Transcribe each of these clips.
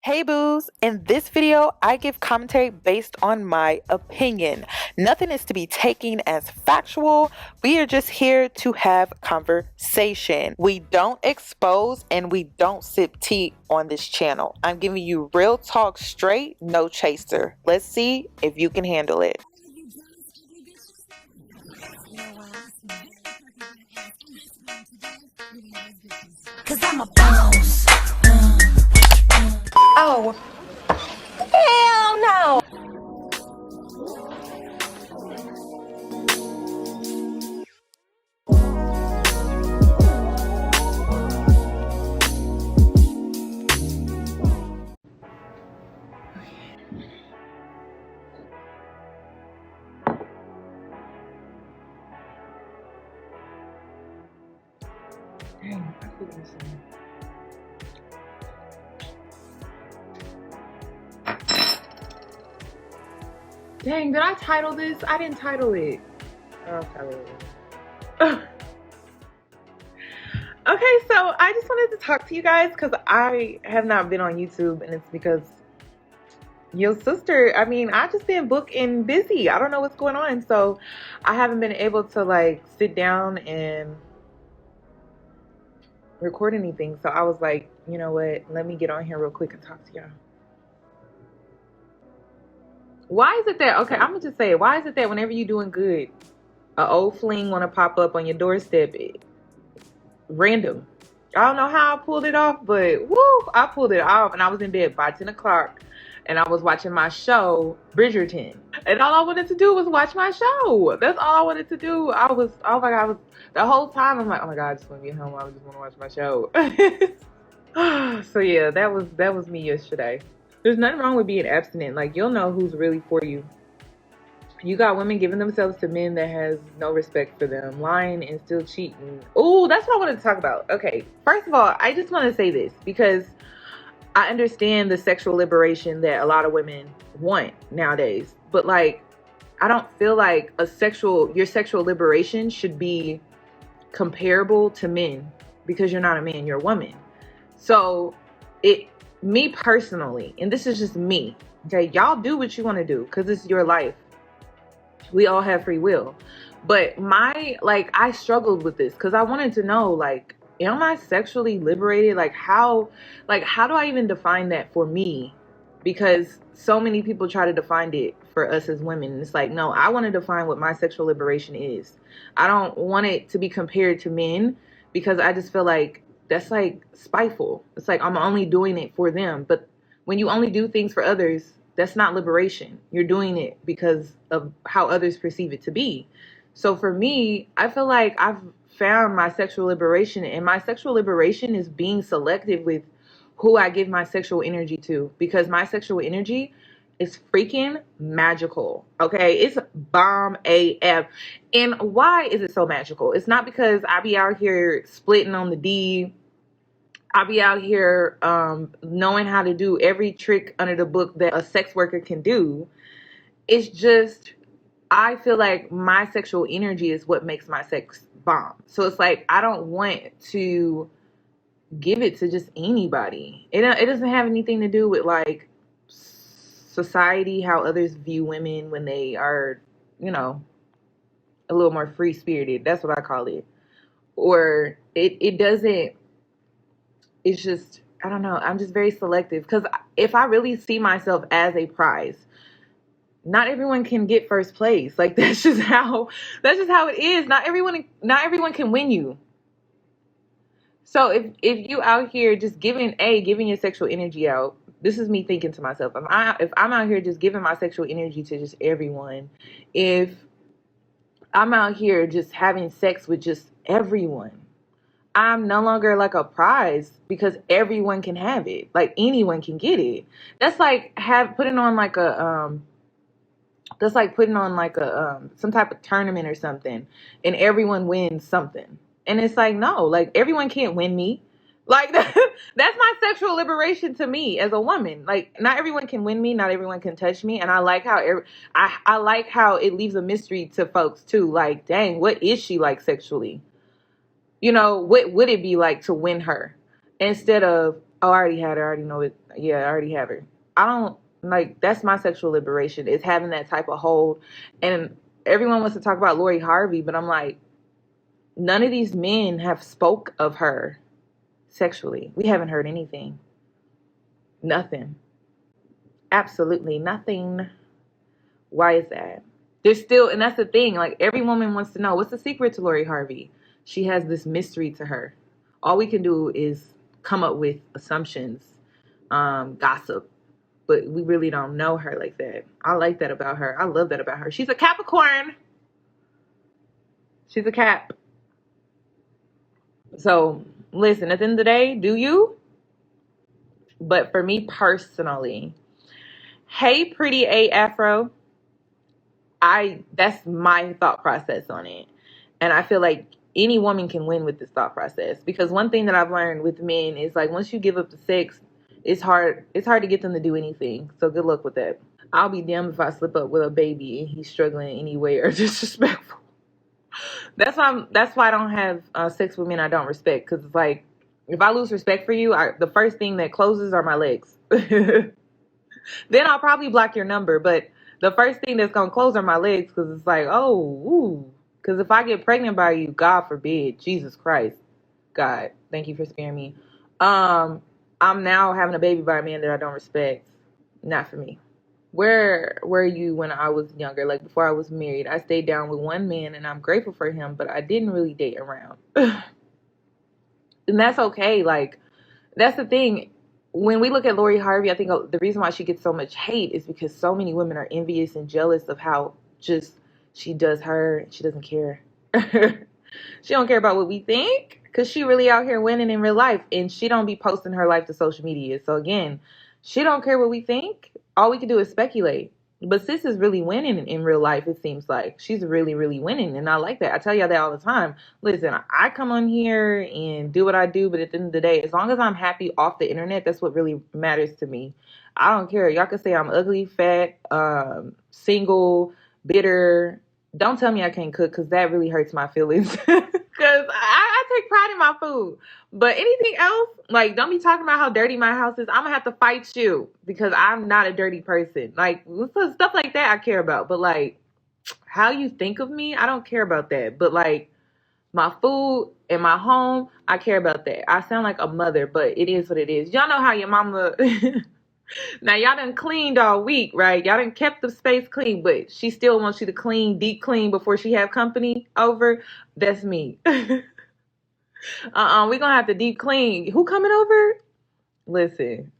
Hey boos, in this video, I give commentary based on my opinion. Nothing is to be taken as factual. We are just here to have conversation. We don't expose and we don't sip tea on this channel. I'm giving you real talk straight, no chaser. Let's see if you can handle it. Cause I'm a boss. Oh, hell no. Dang, I feel this one. Dang, did I title this? I didn't title it. I'll title it. Okay, so I just wanted to talk to you guys because I have not been on YouTube, and it's because your sister, I just been booked and busy. I don't know what's going on, so I haven't been able to like sit down and record anything. So I was like, you know what? Let me get on here real quick and talk to y'all. Why is it that, okay, I'm gonna just say it. Why is it that whenever you're doing good, an old fling wanna pop up on your doorstep? Random. I don't know how I pulled it off, but woo, I pulled it off, and I was in bed by 10 o'clock, and I was watching my show, Bridgerton. And all I wanted to do was watch my show. That's all I wanted to do. Oh my God, the whole time I'm like, oh my God, I just want to get home. I just want to watch my show. So yeah, that was me yesterday. There's nothing wrong with being abstinent. Like, you'll know who's really for you. You got women giving themselves to men that has no respect for them, lying and still cheating. Oh, that's what I wanted to talk about. Okay, first of all, I just want to say this because I understand the sexual liberation that a lot of women want nowadays. But like, I don't feel like your sexual liberation should be comparable to men because you're not a man, you're a woman. So me personally, and this is just me, okay, y'all do what you want to do because it's your life. We all have free will. But I struggled with this because I wanted to know, like, am I sexually liberated? Like how do I even define that for me? Because so many people try to define it for us as women. It's like, no, I want to define what my sexual liberation is. I don't want it to be compared to men because I just feel like that's like spiteful. It's like I'm only doing it for them. But when you only do things for others, that's not liberation. You're doing it because of how others perceive it to be. So for me, I feel like I've found my sexual liberation, and my sexual liberation is being selective with who I give my sexual energy to, because my sexual energy is freaking magical. Okay, it's bomb AF. And why is it so magical? It's not because I be out here splitting on the D. I be out here knowing how to do every trick under the book that a sex worker can do. It's just, I feel like my sexual energy is what makes my sex bomb. So it's like, I don't want to give it to just anybody. It doesn't have anything to do with like society, how others view women when they are, a little more free spirited. That's what I call it. Or it doesn't, it's just, I don't know. I'm just very selective because if I really see myself as a prize, not everyone can get first place. Like that's just how it is. Not everyone can win you. So if you out here just giving your sexual energy out, this is me thinking to myself. If I'm out here just giving my sexual energy to just everyone, if I'm out here just having sex with just everyone, I'm no longer like a prize because everyone can have it. Like anyone can get it. That's like putting on like a some type of tournament or something, and everyone wins something. And it's like, no, like everyone can't win me. Like that's my sexual liberation to me as a woman. Like not everyone can win me, not everyone can touch me, and I like how I like how it leaves a mystery to folks too. Like, dang, what is she like sexually? What would it be like to win her? Instead of Oh, I already had her. I already know it. Yeah, I already have her. I don't like that's my sexual liberation is having that type of hold. And everyone wants to talk about Lori Harvey, but I'm like, none of these men have spoke of her sexually. We haven't heard anything. Nothing. Absolutely nothing. Why is that? There's still, and that's the thing. Like every woman wants to know what's the secret to Lori Harvey. She has this mystery to her. All we can do is come up with assumptions, gossip, but we really don't know her like that. I like that about her. I love that about her. She's a Capricorn. She's a Cap. So listen, at the end of the day, do you? But for me personally, hey, pretty A Afro. That's my thought process on it. And I feel like any woman can win with this thought process because one thing that I've learned with men is like once you give up the sex, it's hard to get them to do anything. So good luck with that. I'll be damned if I slip up with a baby and he's struggling in any way or disrespectful. That's why I don't have sex with men I don't respect because it's like if I lose respect for you, the first thing that closes are my legs. Then I'll probably block your number, but the first thing that's gonna close are my legs because it's like, oh, ooh. Because if I get pregnant by you, God forbid, Jesus Christ, God, thank you for sparing me. I'm now having a baby by a man that I don't respect. Not for me. Where were you when I was younger? Like before I was married, I stayed down with one man, and I'm grateful for him, but I didn't really date around, and that's okay. Like that's the thing. When we look at Lori Harvey, I think the reason why she gets so much hate is because so many women are envious and jealous of how just she does her. She doesn't care. She don't care about what we think because she really out here winning in real life, and she don't be posting her life to social media. So again, she don't care what we think. All we can do is speculate. But sis is really winning in real life, it seems like. She's really, really winning, and I like that. I tell y'all that all the time. Listen, I come on here and do what I do, but at the end of the day, as long as I'm happy off the internet, that's what really matters to me. I don't care. Y'all can say I'm ugly, fat, single, bitter. Don't tell me I can't cook because that really hurts my feelings. Because I take pride in my food. But anything else, like, don't be talking about how dirty my house is. I'm going to have to fight you because I'm not a dirty person. Like, stuff like that I care about. But, like, how you think of me, I don't care about that. But, like, my food and my home, I care about that. I sound like a mother, but it is what it is. Y'all know how your mama... Now, y'all done cleaned all week, right? Y'all done kept the space clean, but she still wants you to clean, deep clean before she have company over. That's me. We gonna have to deep clean. Who coming over? Listen,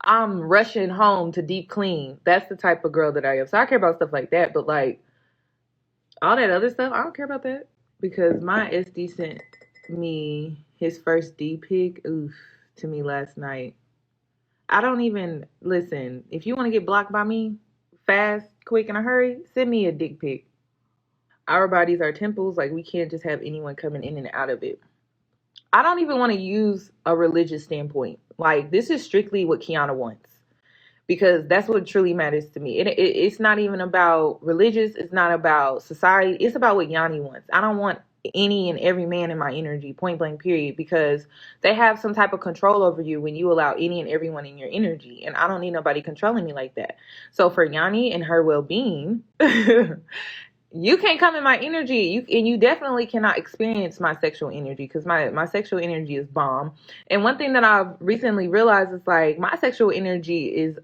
I'm rushing home to deep clean. That's the type of girl that I am. So I care about stuff like that, but like all that other stuff, I don't care about that because my SD sent me his first D pic, oof, to me last night. I don't even listen. If you want to get blocked by me fast, quick, in a hurry, send me a dick pic. Our bodies are temples. Like we can't just have anyone coming in and out of it. I don't even want to use a religious standpoint. Like this is strictly what Kiana wants because that's what truly matters to me. It's not even about religious. It's not about society. It's about what Yanni wants. I don't want any and every man in my energy, point blank, period, because they have some type of control over you when you allow any and everyone in your energy. And I don't need nobody controlling me like that. So for Yanni and her well-being, you can't come in my energy. You definitely cannot experience my sexual energy because my sexual energy is bomb. And one thing that I've recently realized is like my sexual energy is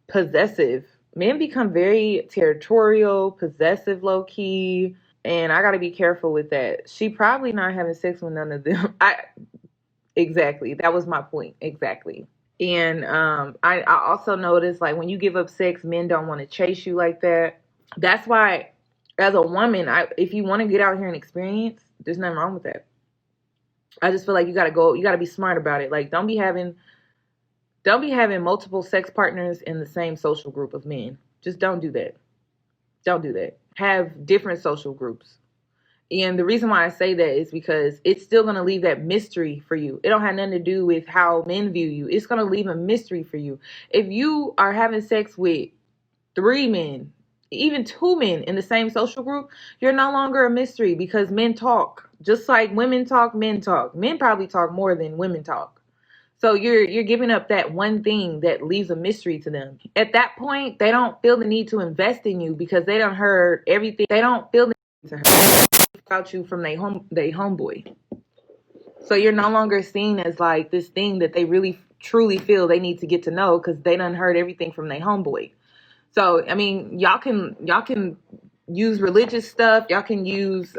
possessive. Men become very territorial, possessive, low key, and I got to be careful with that. She probably not having sex with none of them. Exactly. That was my point. Exactly. And I also noticed like when you give up sex, men don't want to chase you like that. That's why, as a woman, if you want to get out here and experience, there's nothing wrong with that. I just feel like you gotta be smart about it. Like don't be having multiple sex partners in the same social group of men. Just don't do that. Don't do that. Have different social groups. And the reason why I say that is because it's still going to leave that mystery for you. It don't have nothing to do with how men view you. It's going to leave a mystery for you. If you are having sex with 3 men, even 2 men in the same social group, you're no longer a mystery because men talk. Just like women talk, men talk. Men probably talk more than women talk. So you're giving up that one thing that leaves a mystery to them. At that point, they don't feel the need to invest in you because they don't heard everything. They don't feel the need to hear about you from their homeboy. So you're no longer seen as like this thing that they really truly feel they need to get to know because they done heard everything from their homeboy. So I mean, y'all can use religious stuff, y'all can use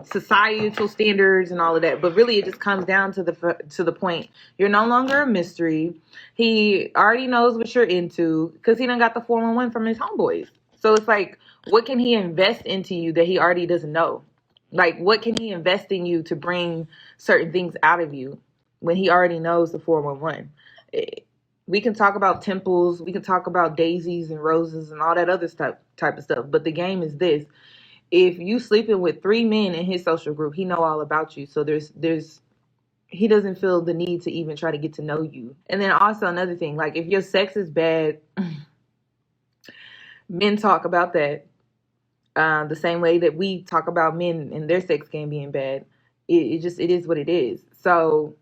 societal standards and all of that, but really it just comes down to the point you're no longer a mystery. He already knows what you're into because he done got the 411 from his homeboys. So it's like, what can he invest into you that he already doesn't know? Like, what can he invest in you to bring certain things out of you when he already knows the 411? We can talk about temples, we can talk about daisies and roses and all that other type of stuff. But the game is this: if you sleeping with 3 men in his social group, he know all about you. So there's he doesn't feel the need to even try to get to know you. And then also another thing, like if your sex is bad, men talk about that the same way that we talk about men and their sex game being bad. It is what it is. So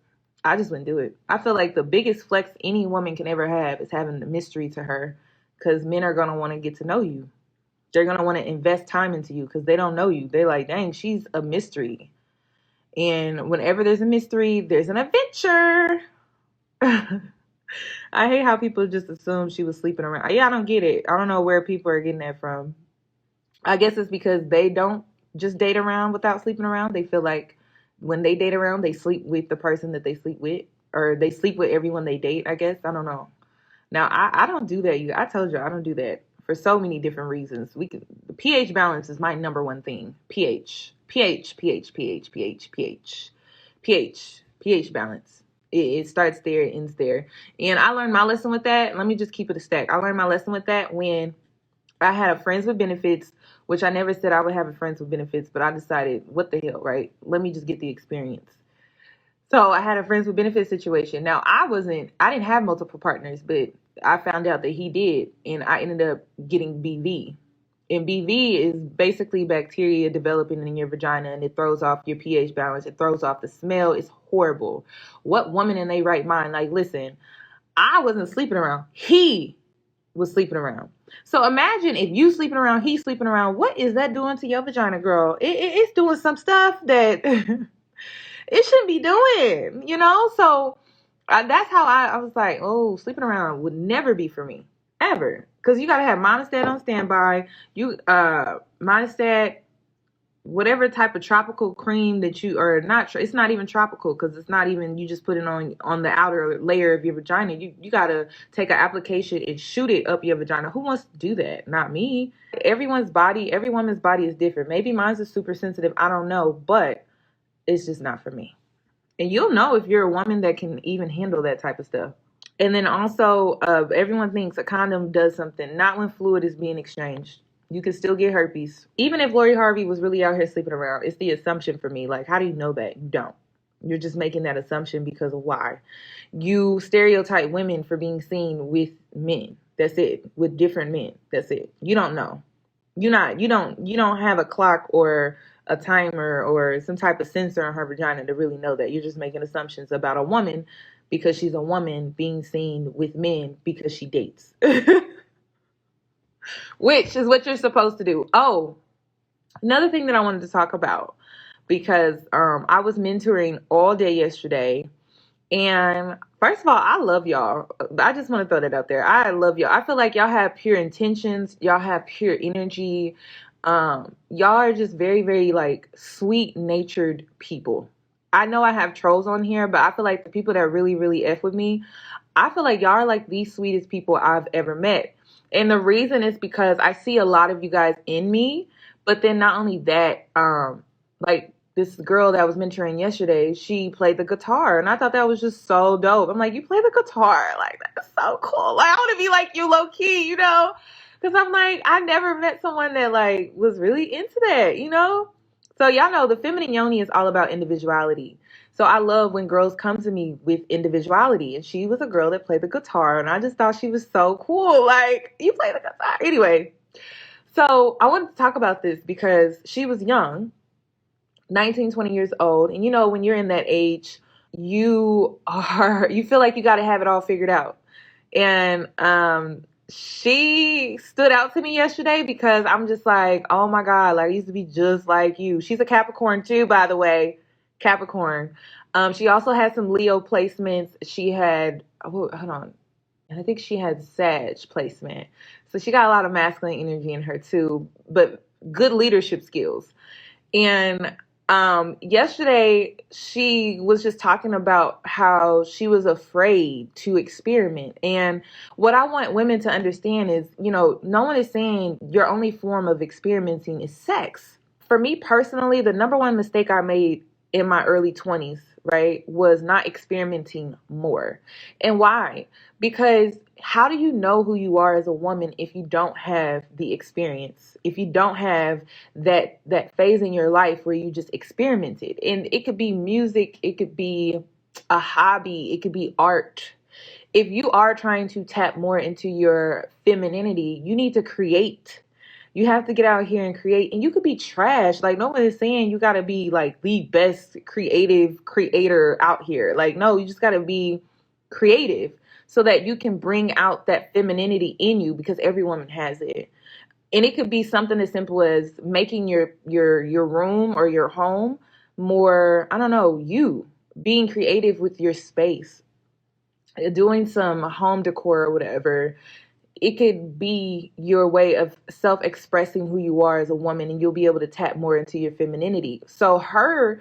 I just wouldn't do it. I feel like the biggest flex any woman can ever have is having the mystery to her, because men are going to want to get to know you. They're going to want to invest time into you because they don't know you. They're like, dang, she's a mystery. And whenever there's a mystery, there's an adventure. I hate how people just assume she was sleeping around. Yeah, I don't get it. I don't know where people are getting that from. I guess it's because they don't just date around without sleeping around. They feel like when they date around, they sleep with the person that they sleep with, or they sleep with everyone they date, I guess. I don't know. Now, I don't do that. I told you I don't do that for so many different reasons. The pH balance is my number one thing. pH balance. It starts there, it ends there. And I learned my lesson with that. Let me just keep it a stack. I learned my lesson with that when I had a friends with benefits, which I never said I would have a friends with benefits, but I decided, what the hell, right? Let me just get the experience. So I had a friends with benefits situation. Now I didn't have multiple partners, but I found out that he did, and I ended up getting BV. And BV is basically bacteria developing in your vagina, and it throws off your pH balance. It throws off the smell. It's horrible. What woman in their right mind? Like, listen, I wasn't sleeping around. He was sleeping around. So imagine if you sleeping around, he's sleeping around. What is that doing to your vagina, girl? It's doing some stuff that it shouldn't be doing, you know? So that's how I was like, oh, sleeping around would never be for me, ever. Because you got to have monostat on standby. Monostat, whatever type of tropical cream that you, or not, it's not even tropical because it's not even, you just put it on the outer layer of your vagina. You got to take an application and shoot it up your vagina. Who wants to do that? Not me. Every woman's body is different. Maybe mine's is super sensitive. I don't know, but it's just not for me. And you'll know if you're a woman that can even handle that type of stuff. And then also, everyone thinks a condom does something. Not when fluid is being exchanged. You can still get herpes. Even if Lori Harvey was really out here sleeping around, it's the assumption for me. Like, how do you know that? You don't. You're just making that assumption because of why. You stereotype women for being seen with men. That's it. With different men. That's it. You don't know. You don't have a clock or a timer or some type of sensor on her vagina to really know that. You're just making assumptions about a woman because she's a woman being seen with men because she dates. Which is what you're supposed to do. Oh, another thing that I wanted to talk about, because I was mentoring all day yesterday. And first of all, I love y'all. I just want to throw that out there. I love y'all. I feel like y'all have pure intentions. Y'all have pure energy. Y'all are just very, very like sweet natured people. I know I have trolls on here, but I feel like the people that really, really F with me, I feel like y'all are like the sweetest people I've ever met. And the reason is because I see a lot of you guys in me, but then not only that, like this girl that I was mentoring yesterday, she played the guitar, and I thought that was just so dope. I'm like, you play the guitar? Like, that's so cool. Like, I want to be like you low key, you know? Because I'm like, I never met someone that like was really into that, you know? So y'all know the feminine Yoni is all about individuality. So I love when girls come to me with individuality. And she was a girl that played the guitar, and I just thought she was so cool. Like, you play the guitar. Anyway, so I wanted to talk about this because she was young, 19, 20 years old. And you know, when you're in that age, you feel like you got to have it all figured out. And she stood out to me yesterday because I'm just like, oh my God, like I used to be just like you. She's a Capricorn too, by the way. Capricorn. She also had some Leo placements. She had, oh, hold on. And I think she had Sag placement. So she got a lot of masculine energy in her too, but good leadership skills. And yesterday she was just talking about how she was afraid to experiment. And what I want women to understand is, no one is saying your only form of experimenting is sex. For me personally, the number one mistake I made in my early 20s, right, was not experimenting more. And why? Because how do you know who you are as a woman if you don't have the experience? If you don't have that phase in your life where you just experimented. And it could be music, it could be a hobby, it could be art. If you are trying to tap more into your femininity, you need to create. You have to get out here and create. And you could be trash. Like, no one is saying you got to be like the best creative creator out here. Like, no, you just got to be creative so that you can bring out that femininity in you, because every woman has it. And it could be something as simple as making your room or your home more, I don't know, you being creative with your space, doing some home decor or whatever. It could be your way of self-expressing who you are as a woman, and you'll be able to tap more into your femininity. So her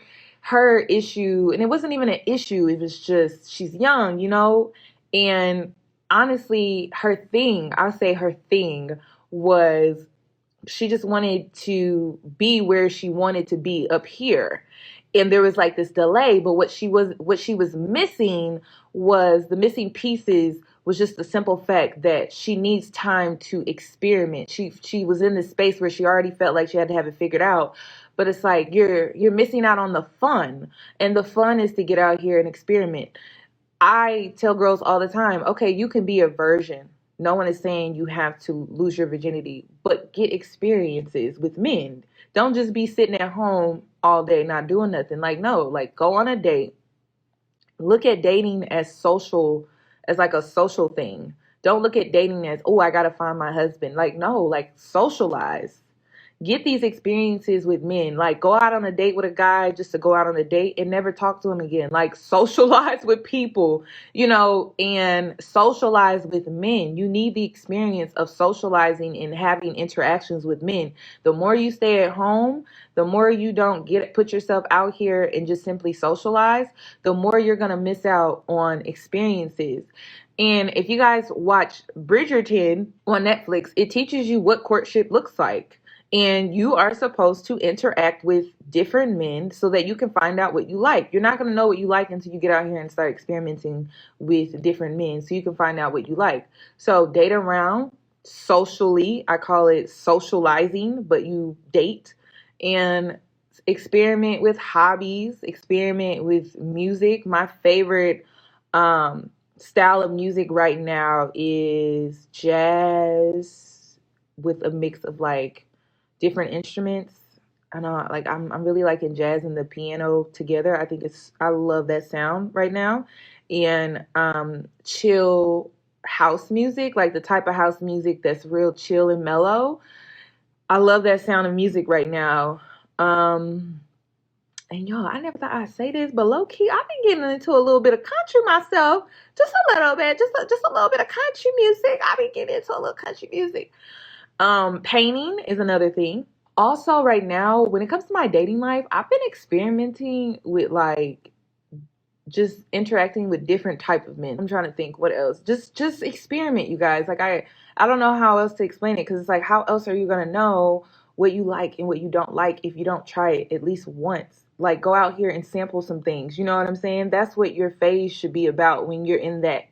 issue, and it wasn't even an issue, it was just she's young, and honestly, I'll say her thing was she just wanted to be where she wanted to be up here. And there was like this delay, but what she was missing was the missing pieces was just the simple fact that she needs time to experiment. She was in this space where she already felt like she had to have it figured out. But it's like you're missing out on the fun. And the fun is to get out here and experiment. I tell girls all the time, okay, you can be a virgin. No one is saying you have to lose your virginity, but get experiences with men. Don't just be sitting at home all day not doing nothing. Like, no, like go on a date. Look at dating as like a social thing. Don't look at dating as, oh, I gotta find my husband. Like, no, like socialize. Get these experiences with men. Like, go out on a date with a guy just to go out on a date and never talk to him again. Like, socialize with people, and socialize with men. You need the experience of socializing and having interactions with men. The more you stay at home, the more you don't put yourself out here and just simply socialize, the more you're going to miss out on experiences. And if you guys watch Bridgerton on Netflix, it teaches you what courtship looks like. And you are supposed to interact with different men so that you can find out what you like. You're not going to know what you like until you get out here and start experimenting with different men so you can find out what you like. So date around socially. I call it socializing, but you date and experiment with hobbies, experiment with music. My favorite style of music right now is jazz with a mix of like different instruments. I know, like I'm really liking jazz and the piano together. I love that sound right now. And chill house music, like the type of house music that's real chill and mellow. I love that sound of music right now. And y'all, I never thought I'd say this, but low key, I've been getting into a little bit of country myself. Just a little bit, just a little bit of country music. I've been getting into a little country music. Painting is another thing. Also, right now, when it comes to my dating life, I've been experimenting with like just interacting with different type of men. I'm trying to think what else. Just experiment, you guys. Like I don't know how else to explain it, because it's like, how else are you gonna know what you like and what you don't like if you don't try it at least once? Like, go out here and sample some things. You know what I'm saying? That's what your phase should be about when you're in that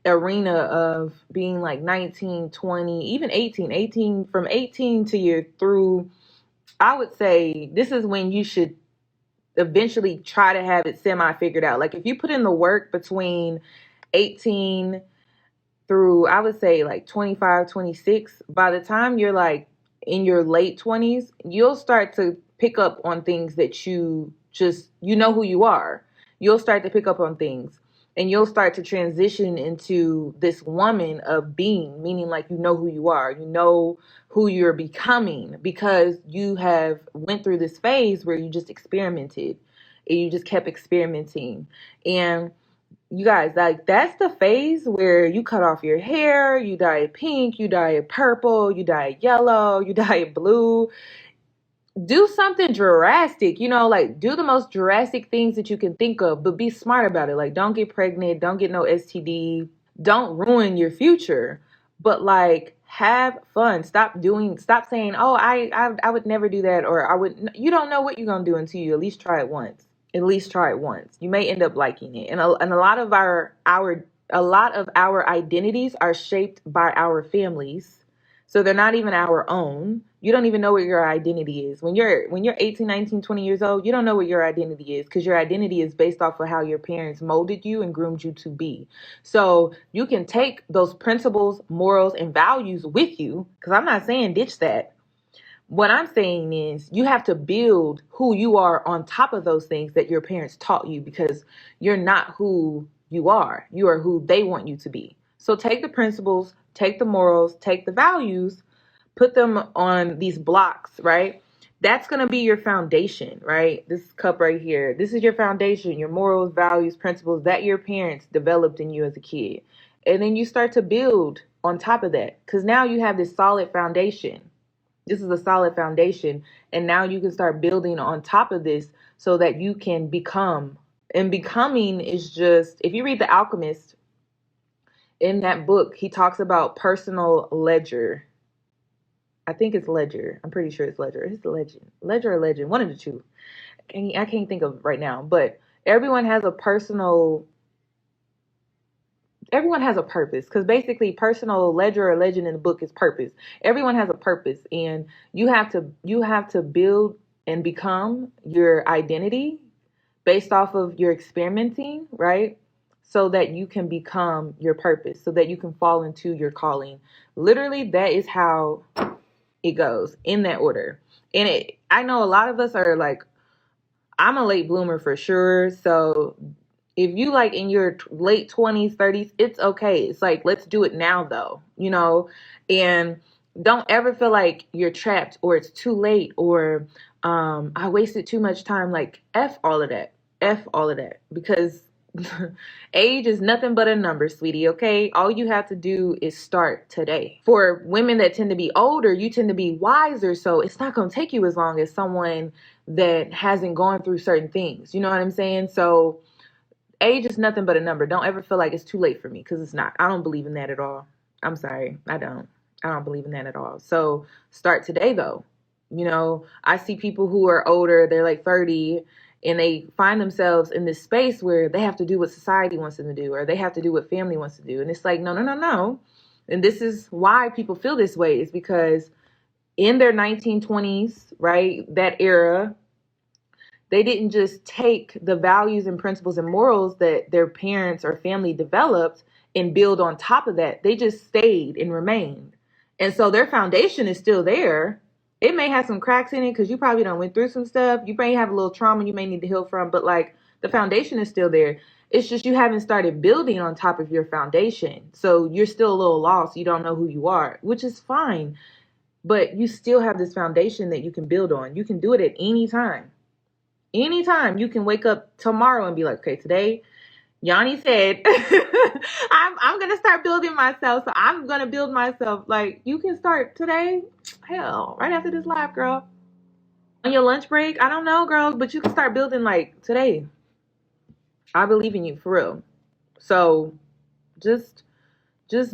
arena of being like 19, 20, even 18, from 18 to you're through. I would say this is when you should eventually try to have it semi figured out. Like, if you put in the work between 18 through, I would say like 25, 26, by the time you're like in your late 20s, you'll start to pick up on things that you know who you are. you'll start to pick up on things, and you'll start to transition into this woman of being, meaning like you know who you are, you know who you're becoming, because you have went through this phase where you just experimented and you just kept experimenting. And you guys, like, that's the phase where you cut off your hair, you dye it pink, you dye it purple, you dye it yellow, you dye it blue. Do something drastic, like do the most drastic things that you can think of, but be smart about it. Like, don't get pregnant, don't get no STD, don't ruin your future, but like have fun. Stop saying, oh, I would never do that, or I would. You don't know what you're gonna do until you at least try it once. At least try it once. You may end up liking it. And a lot of our identities are shaped by our families. So they're not even our own. You don't even know what your identity is. When you're 18, 19, 20 years old, you don't know what your identity is, because your identity is based off of how your parents molded you and groomed you to be. So you can take those principles, morals, and values with you, because I'm not saying ditch that. What I'm saying is you have to build who you are on top of those things that your parents taught you, because you're not who you are. You are who they want you to be. So take the principles, take the morals, take the values, put them on these blocks, right? That's going to be your foundation, right? This cup right here. This is your foundation, your morals, values, principles that your parents developed in you as a kid. And then you start to build on top of that, because now you have this solid foundation. This is a solid foundation. And now you can start building on top of this so that you can become. And becoming is just, if you read The Alchemist, in that book, he talks about personal ledger. I think it's ledger. I'm pretty sure it's ledger. It's legend. Ledger or legend. One of the two. I can't think of it right now. But everyone has a purpose, because basically personal ledger or legend in the book is purpose. Everyone has a purpose, and you have to build and become your identity based off of your experimenting, right? So that you can become your purpose, so that you can fall into your calling. Literally, that is how it goes, in that order. And I know a lot of us are like, I'm a late bloomer for sure. So if you like in your late 20s, 30s, it's okay. It's like, let's do it now though, and don't ever feel like you're trapped or it's too late or I wasted too much time. Like, F all of that. F all of that. Because age is nothing but a number, sweetie, okay? All you have to do is start today. For women that tend to be older, you tend to be wiser, so it's not going to take you as long as someone that hasn't gone through certain things. You know what I'm saying? So age is nothing but a number. Don't ever feel like it's too late for me, because it's not. I don't believe in that at all. I'm sorry. I don't believe in that at all. So start today, though. I see people who are older, they're like 30, and they find themselves in this space where they have to do what society wants them to do, or they have to do what family wants to do. And it's like, no, no, no, no. And this is why people feel this way, is because in their 1920s, right, that era, they didn't just take the values and principles and morals that their parents or family developed and build on top of that. They just stayed and remained. And so their foundation is still there. It may have some cracks in it because you probably done went through some stuff. You may have a little trauma you may need to heal from, but like, the foundation is still there. It's just you haven't started building on top of your foundation. So you're still a little lost. You don't know who you are, which is fine. But you still have this foundation that you can build on. You can do it at any time. Anytime. You can wake up tomorrow and be like, okay, today, Yoni said, I'm going to start building myself. So I'm going to build myself. Like, you can start today. Hell, right after this live, girl. On your lunch break. I don't know, girl, but you can start building like today. I believe in you, for real. So just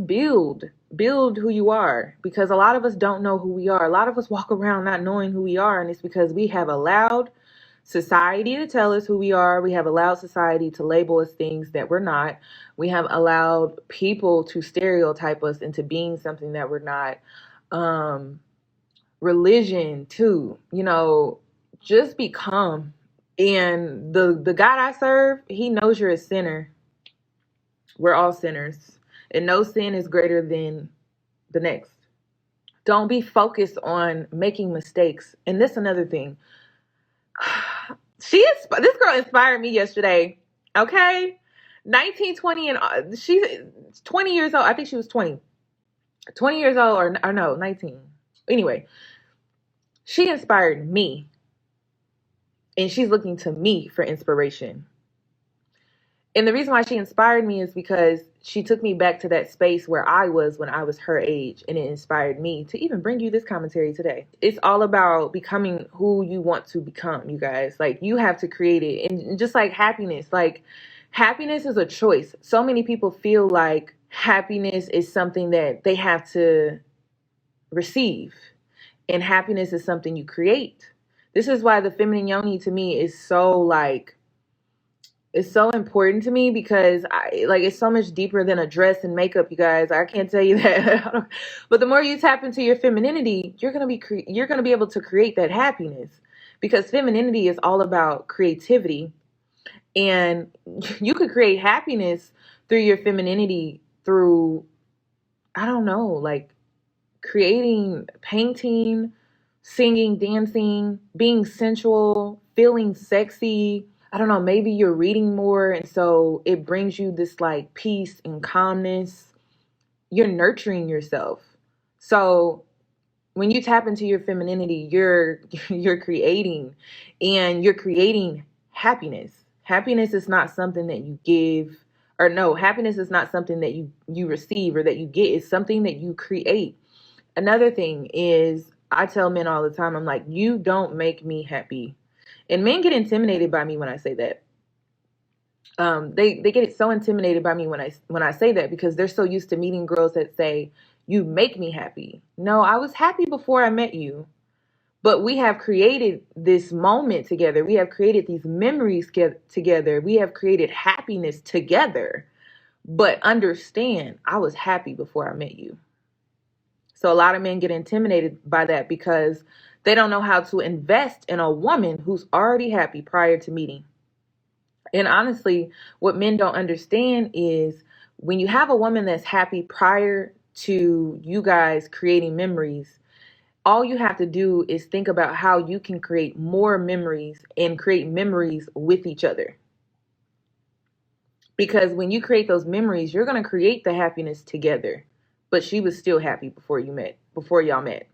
build who you are, because a lot of us don't know who we are. A lot of us walk around not knowing who we are, and it's because we have allowed society to tell us who we are. We have allowed society to label us things that we're not. We have allowed people to stereotype us into being something that we're not. Religion too, just become. And the God I serve, he knows you're a sinner. We're all sinners, and no sin is greater than the next. Don't be focused on making mistakes. And this another thing. This girl inspired me yesterday. Okay? 19, 20, and she's 20 years old. I think she was 20. 20 years old, or no, 19. Anyway, she inspired me, and she's looking to me for inspiration. And the reason why she inspired me is because she took me back to that space where I was when I was her age, and it inspired me to even bring you this commentary today. It's all about becoming who you want to become, you guys. Like, you have to create it. And just like happiness, happiness is a choice. So many people feel like happiness is something that they have to receive, and happiness is something you create. This is why the feminine yoni to me is so like, it's so important to me, because it's so much deeper than a dress and makeup, you guys. I can't tell you that. But the more you tap into your femininity, you're going to be able to create that happiness, because femininity is all about creativity, and you could create happiness through your femininity through, I don't know, like creating, painting, singing, dancing, being sensual, feeling sexy. I don't know, maybe you're reading more, and so it brings you this like peace and calmness. You're nurturing yourself. So when you tap into your femininity, you're creating, and you're creating happiness. Happiness is not something that you give, or no, happiness is not something that you receive or that you get. It's something that you create. Another thing is, I tell men all the time, I'm like, you don't make me happy. And men get intimidated by me when I say that. They get so intimidated by me when I say that, because they're so used to meeting girls that say, you make me happy. No, I was happy before I met you. But we have created this moment together. We have created these memories together. We have created happiness together. But understand, I was happy before I met you. So a lot of men get intimidated by that, because they don't know how to invest in a woman who's already happy prior to meeting. And honestly, what men don't understand is, when you have a woman that's happy prior to you guys creating memories, all you have to do is think about how you can create more memories and create memories with each other. Because when you create those memories, you're going to create the happiness together. But she was still happy before y'all met.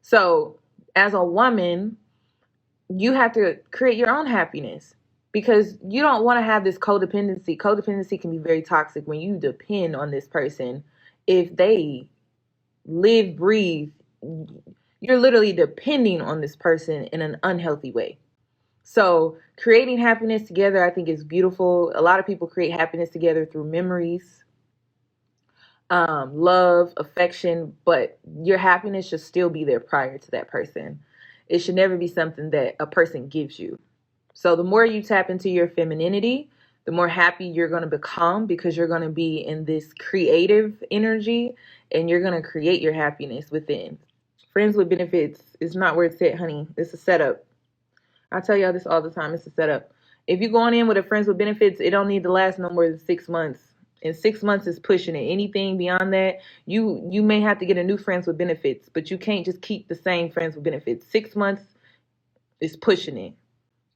So as a woman, you have to create your own happiness, because you don't want to have this codependency. Codependency can be very toxic when you depend on this person. If they live, breathe, you're literally depending on this person in an unhealthy way. So creating happiness together, I think, is beautiful. A lot of people create happiness together through memories, love, affection, but your happiness should still be there prior to that person. It should never be something that a person gives you. So the more you tap into your femininity, the more happy you're going to become, because you're going to be in this creative energy, and you're going to create your happiness within. Friends with benefits is not where it's at, honey. It's a setup. I tell y'all this all the time. It's a setup. If you're going in with a friends with benefits, it don't need to last no more than 6 months. And 6 months is pushing it. Anything beyond that, you may have to get a new friends with benefits, but you can't just keep the same friends with benefits. 6 months is pushing it.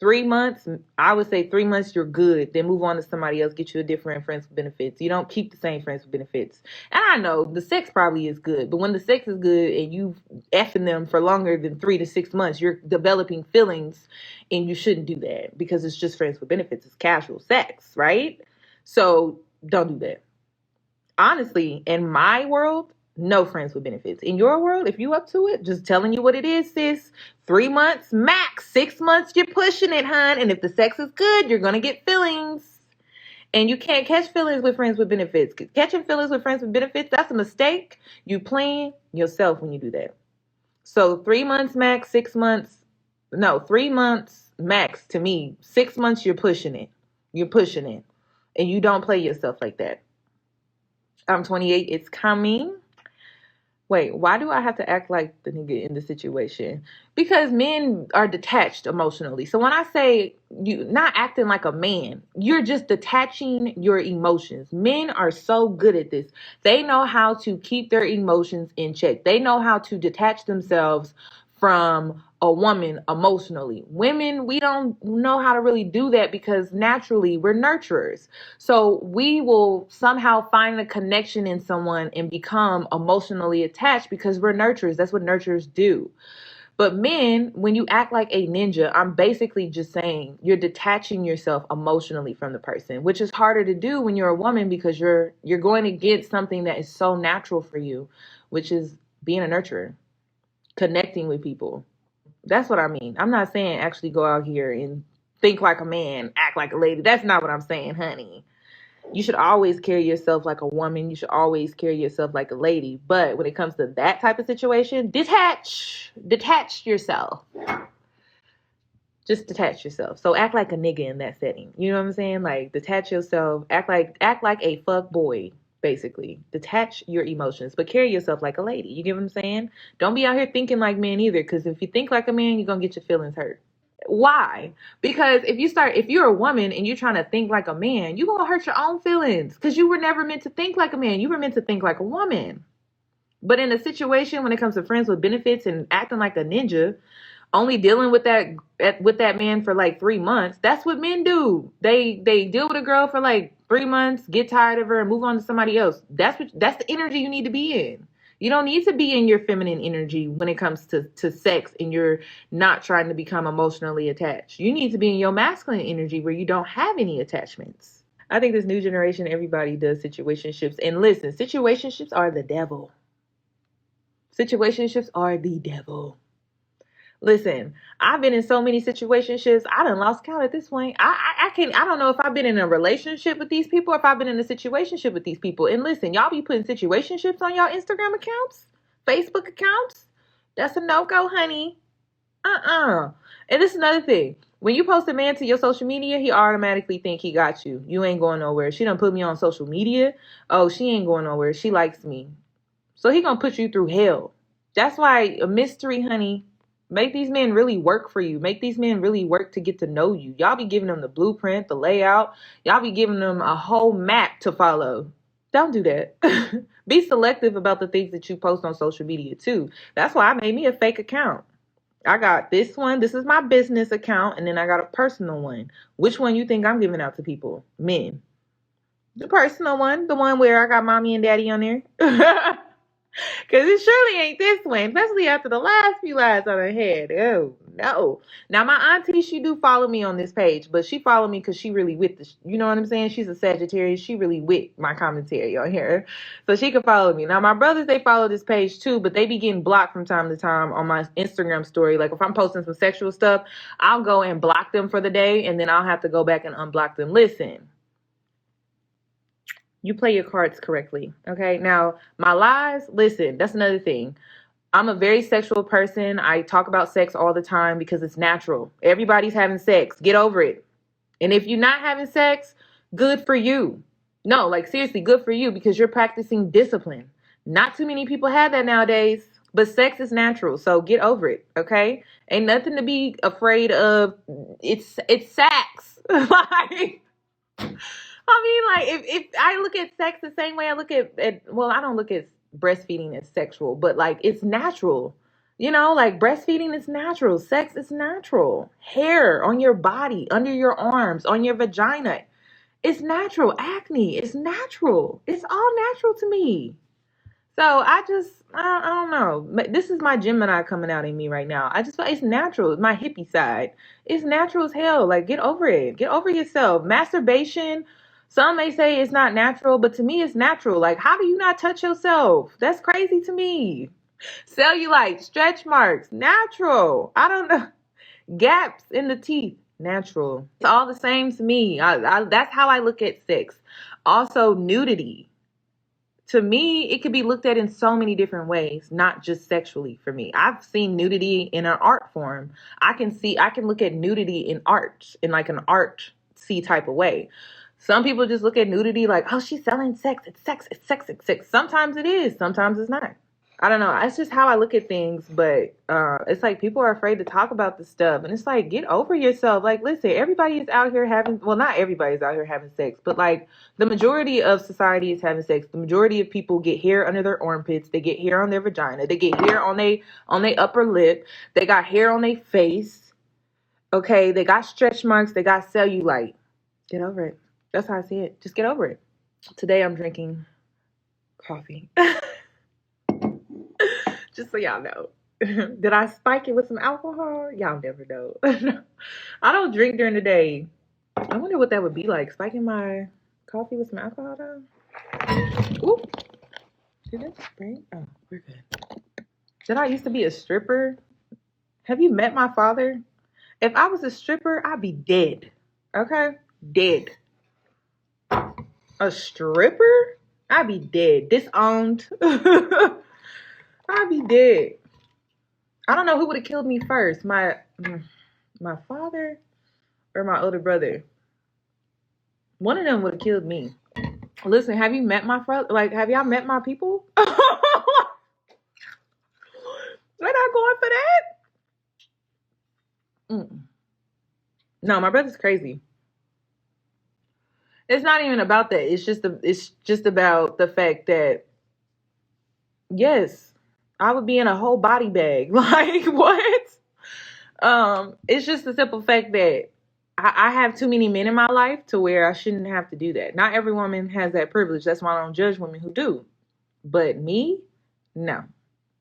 3 months, I would say 3 months, you're good. Then move on to somebody else, get you a different friends with benefits. You don't keep the same friends with benefits. And I know the sex probably is good, but when the sex is good and you effing them for longer than 3 to 6 months, you're developing feelings, and you shouldn't do that, because it's just friends with benefits. It's casual sex, right? So don't do that. Honestly, in my world, no friends with benefits. In your world, if you up to it, just telling you what it is, sis. 3 months max. 6 months, you're pushing it, hon. And if the sex is good, you're gonna get feelings. And you can't catch feelings with friends with benefits. Catching feelings with friends with benefits, that's a mistake. You playing yourself when you do that. So 3 months max, 6 months. No, 3 months max to me. 6 months, you're pushing it. You're pushing it. And you don't play yourself like that. I'm 28. It's coming. Wait, why do I have to act like the nigga in the situation? Because men are detached emotionally. So when I say you not acting like a man, you're just detaching your emotions. Men are so good at this. They know how to keep their emotions in check. They know how to detach themselves from a woman emotionally. Women, we don't know how to really do that because naturally we're nurturers. So we will somehow find a connection in someone and become emotionally attached because we're nurturers. That's what nurturers do. But men, when you act like a ninja, I'm basically just saying you're detaching yourself emotionally from the person, which is harder to do when you're a woman because you're going to get something that is so natural for you, which is being a nurturer, connecting with people. That's what I mean. I'm not saying actually go out here and think like a man, act like a lady. That's not what I'm saying, honey. You should always carry yourself like a woman. You should always carry yourself like a lady. But when it comes to that type of situation, detach yourself. Just detach yourself. So act like a nigga in that setting. You know what I'm saying? Like detach yourself. Act like a fuck boy, basically. Detach your emotions, but carry yourself like a lady. You get what I'm saying? Don't be out here thinking like men either, because if you think like a man, you're gonna get your feelings hurt. Why? Because if you're a woman and you're trying to think like a man, you're gonna hurt your own feelings because you were never meant to think like a man. You were meant to think like a woman. But in a situation when it comes to friends with benefits and acting like a ninja, only dealing with that man for like 3 months, that's what men do. They deal with a girl for like 3 months, get tired of her, and move on to somebody else. That's the energy you need to be in. You don't need to be in your feminine energy when it comes to sex and you're not trying to become emotionally attached. You need to be in your masculine energy where you don't have any attachments. I think this new generation, everybody does situationships. And listen, situationships are the devil. Situationships are the devil. Listen, I've been in so many situationships. I done lost count at this point. I don't know if I've been in a relationship with these people or if I've been in a situationship with these people. And listen, y'all be putting situationships on y'all Instagram accounts, Facebook accounts. That's a no-go, honey. And this is another thing. When you post a man to your social media, he automatically think he got you. You ain't going nowhere. She done put me on social media. Oh, she ain't going nowhere. She likes me. So he gonna put you through hell. That's why a mystery, honey. Make these men really work for you. Make these men really work to get to know you. Y'all be giving them the blueprint, the layout. Y'all be giving them a whole map to follow. Don't do that. Be selective about the things that you post on social media too. That's why I made me a fake account. I got this one. This is my business account. And then I got a personal one. Which one you think I'm giving out to people? Men. The personal one. The one where I got mommy and daddy on there. Because it surely ain't this one, especially after the last few lives I done had. Oh, no. Now, my auntie, she do follow me on this page, but she follow me because she really with you know what I'm saying? She's a Sagittarius. She really with my commentary on here. So she can follow me. Now, my brothers, they follow this page too, but they be getting blocked from time to time on my Instagram story. Like, if I'm posting some sexual stuff, I'll go and block them for the day, and then I'll have to go back and unblock them. Listen. You play your cards correctly. Okay. Now, my lies, listen, that's another thing. I'm a very sexual person. I talk about sex all the time because it's natural. Everybody's having sex. Get over it. And if you're not having sex, good for you. No, like seriously, good for you because you're practicing discipline. Not too many people have that nowadays, but sex is natural. So get over it. Okay. Ain't nothing to be afraid of. It's sex. Like, I mean, like, if I look at sex the same way I look at, well, I don't look at breastfeeding as sexual, but like, it's natural. You know, like breastfeeding is natural. Sex is natural. Hair on your body, under your arms, on your vagina. It's natural. Acne, it's natural. It's all natural to me. So I don't know. This is my Gemini coming out in me right now. I just feel it's natural. It's my hippie side. It's natural as hell. Like, get over it. Get over yourself. Masturbation, some may say it's not natural, but to me, it's natural. Like, how do you not touch yourself? That's crazy to me. Cellulite, stretch marks, natural. I don't know. Gaps in the teeth, natural. It's all the same to me. That's how I look at sex. Also, nudity. To me, it could be looked at in so many different ways, not just sexually for me. I've seen nudity in an art form. I can look at nudity in art, in like an artsy type of way. Some people just look at nudity like, oh, she's selling sex. It's sex. It's sex. It's sex. Sometimes it is. Sometimes it's not. I don't know. It's just how I look at things, but it's like people are afraid to talk about this stuff, and it's like get over yourself. Like, listen, everybody is out here having. Well, not everybody's out here having sex, but like the majority of society is having sex. The majority of people get hair under their armpits. They get hair on their vagina. They get hair on their upper lip. They got hair on their face. Okay, they got stretch marks. They got cellulite. Get over it. That's how I see it. Just get over it. Today I'm drinking coffee. Just so y'all know. Did I spike it with some alcohol? Y'all never know. I don't drink during the day. I wonder what that would be like. Spiking my coffee with some alcohol though? Ooh. Did that spring? Oh, we're good. Did I used to be a stripper? Have you met my father? If I was a stripper, I'd be dead. Okay? Dead. A stripper? I'd be dead. Disowned. I'd be dead. I don't know who would have killed me first, my father or my older brother. One of them would have killed me. Listen, have you met my friend? Like, have y'all met my people? They're not going for that. No, my brother's crazy. It's not even about that. It's just about the fact that yes, I would be in a whole body bag. Like what? It's just the simple fact that I have too many men in my life to where I shouldn't have to do that. Not every woman has that privilege. That's why I don't judge women who do. But me, no.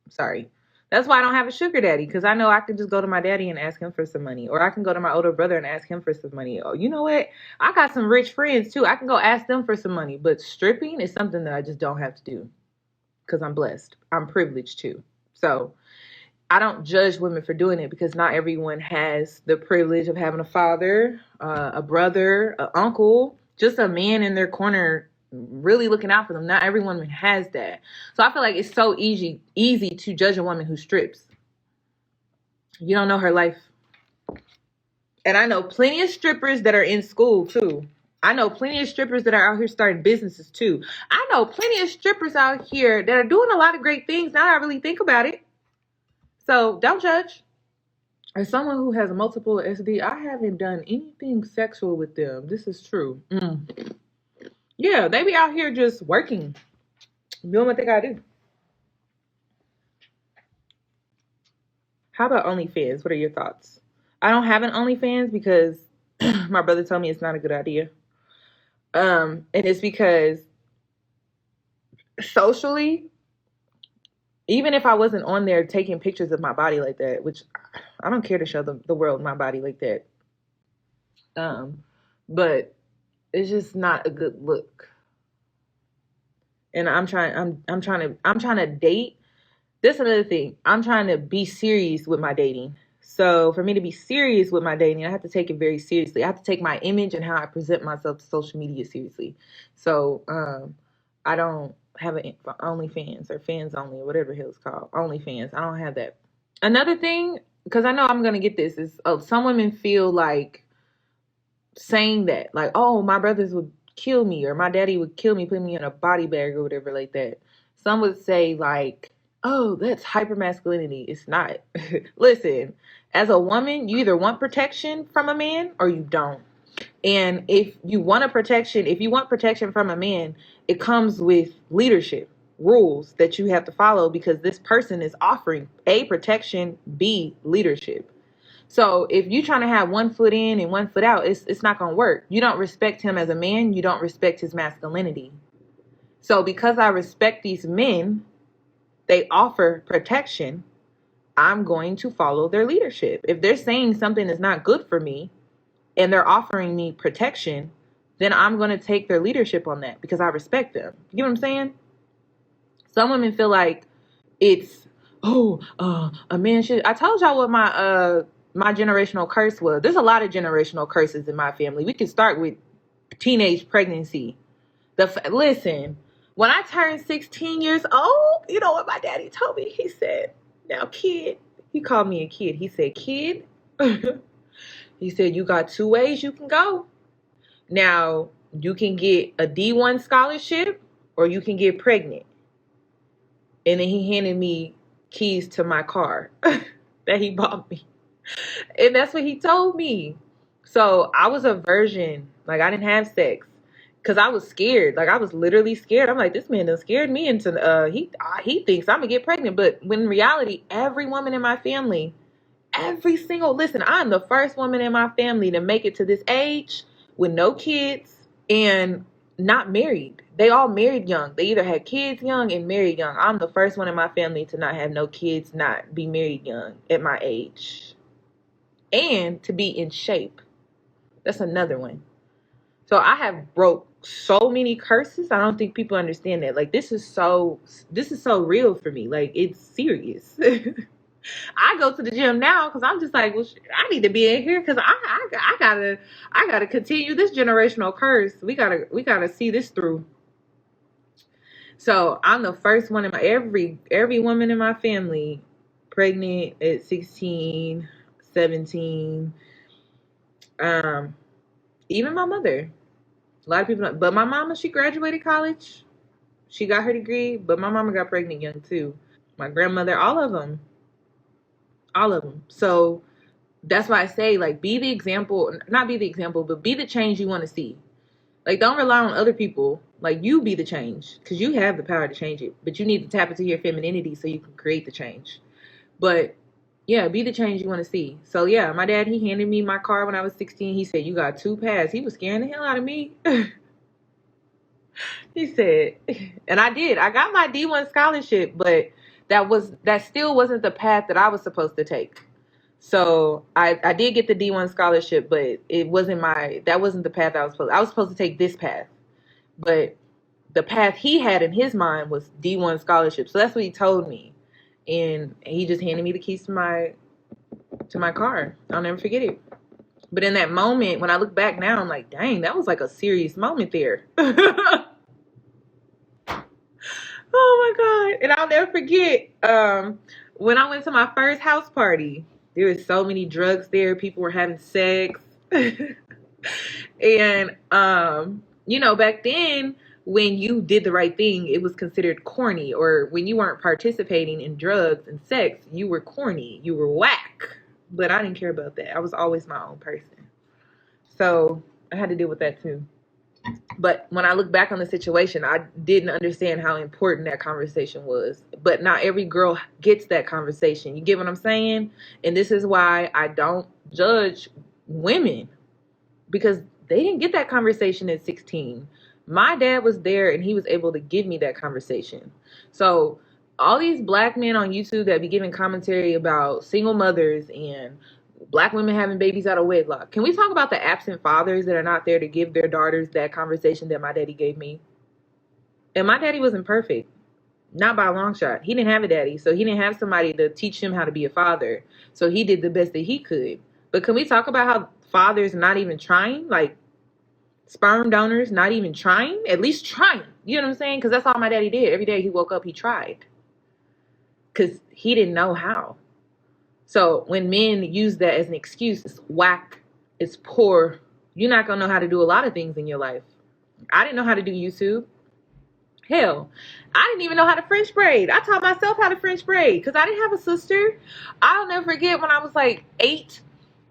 Sorry. That's why I don't have a sugar daddy, because I know I can just go to my daddy and ask him for some money. Or I can go to my older brother and ask him for some money. Oh, you know what? I got some rich friends too. I can go ask them for some money. But stripping is something that I just don't have to do because I'm blessed. I'm privileged too. So I don't judge women for doing it because not everyone has the privilege of having a father, a brother, an uncle, just a man in their corner really looking out for them. Not every woman has that. So I feel like it's so easy to judge a woman who strips. You don't know her life. And I know plenty of strippers that are in school too. I know plenty of strippers that are out here starting businesses too. I know plenty of strippers out here that are doing a lot of great things now that I really think about it. So don't judge. As someone who has multiple SD, I haven't done anything sexual with them. This is true. Yeah, they be out here just working, doing what they gotta do. How about OnlyFans? What are your thoughts? I don't have an OnlyFans because my brother told me it's not a good idea. And it's because socially, even if I wasn't on there taking pictures of my body like that, which I don't care to show the world my body like that. But it's just not a good look. And I'm trying to date. This is another thing. I'm trying to be serious with my dating. So for me to be serious with my dating, I have to take it very seriously. I have to take my image and how I present myself to social media seriously. So I don't have an OnlyFans or fans only or whatever the hell it's called. OnlyFans. I don't have that. Another thing, because I know I'm gonna get this, is some women feel like saying that, like, oh, my brothers would kill me or my daddy would kill me, put me in a body bag or whatever like that. Some would say like, oh, that's hypermasculinity. It's not. Listen, as a woman, you either want protection from a man or you don't. And if you want protection from a man, it comes with leadership rules that you have to follow because this person is offering A, protection, B, leadership. So if you're trying to have one foot in and one foot out, it's not going to work. You don't respect him as a man. You don't respect his masculinity. So because I respect these men, they offer protection. I'm going to follow their leadership. If they're saying something is not good for me and they're offering me protection, then I'm going to take their leadership on that because I respect them. You know what I'm saying? Some women feel like it's, a man should. I told y'all what my generational curse was. There's a lot of generational curses in my family. We can start with teenage pregnancy. Listen, when I turned 16 years old, you know what my daddy told me? He said, now, kid, he called me a kid. He said, kid, he said, you got two ways you can go. Now, you can get a D1 scholarship or you can get pregnant. And then he handed me keys to my car that he bought me. And that's what he told me. So I was a virgin. Like, I didn't have sex because I was scared. Like, I was literally scared. I'm like, this man done scared me into he thinks I'm gonna get pregnant. But when in reality, every woman in my family, listen, I'm the first woman in my family to make it to this age with no kids and not married. They all married young. They either had kids young and married young. I'm the first one in my family to not have no kids, not be married young at my age, and to be in shape. That's another one. So I have broke so many curses. I don't think people understand that. Like, this is so real for me. Like, it's serious. I go to the gym now because I'm just like, well, I need to be in here because I gotta continue this generational curse. We gotta see this through. So I'm the first one in my every woman in my family pregnant at 16, 17. Even my mother. A lot of people don't, but my mama, she graduated college. She got her degree, but my mama got pregnant young too. My grandmother, all of them. All of them. So that's why I say, like, be the example, not be the example, but be the change you want to see. Like, don't rely on other people. Like, you be the change because you have the power to change it, but you need to tap into your femininity so you can create the change. But yeah, be the change you want to see. So yeah, my dad, he handed me my car when I was 16. He said, you got 2 paths. He was scaring the hell out of me. He said, and I did. I got my D1 scholarship, but that still wasn't the path that I was supposed to take. So I did get the D1 scholarship, but that wasn't the path I was supposed to take this path. But the path he had in his mind was D1 scholarship. So that's what he told me. And he just handed me the keys to my car. I'll never forget it. But in that moment, when I look back now, I'm like, dang, that was like a serious moment there. Oh my God. And I'll never forget, when I went to my first house party, there was so many drugs there. People were having sex. And, back then, when you did the right thing, it was considered corny. Or when you weren't participating in drugs and sex, you were corny. You were whack. But I didn't care about that. I was always my own person. So I had to deal with that too. But when I look back on the situation, I didn't understand how important that conversation was. But not every girl gets that conversation. You get what I'm saying? And this is why I don't judge women, because they didn't get that conversation at 16. My dad was there and he was able to give me that conversation. So all these black men on YouTube that be giving commentary about single mothers and black women having babies out of wedlock. Can we talk about the absent fathers that are not there to give their daughters that conversation that my daddy gave me? And my daddy wasn't perfect. Not by a long shot. He didn't have a daddy, so he didn't have somebody to teach him how to be a father. So he did the best that he could. But can we talk about how fathers not even trying? Like, sperm donors not even trying? At least trying. You know what I'm saying? Because that's all my daddy did. Every day he woke up, he tried. Because he didn't know how. So when men use that as an excuse, it's whack, it's poor. You're not going to know how to do a lot of things in your life. I didn't know how to do YouTube. Hell, I didn't even know how to French braid. I taught myself how to French braid because I didn't have a sister. I'll never forget when I was like 8,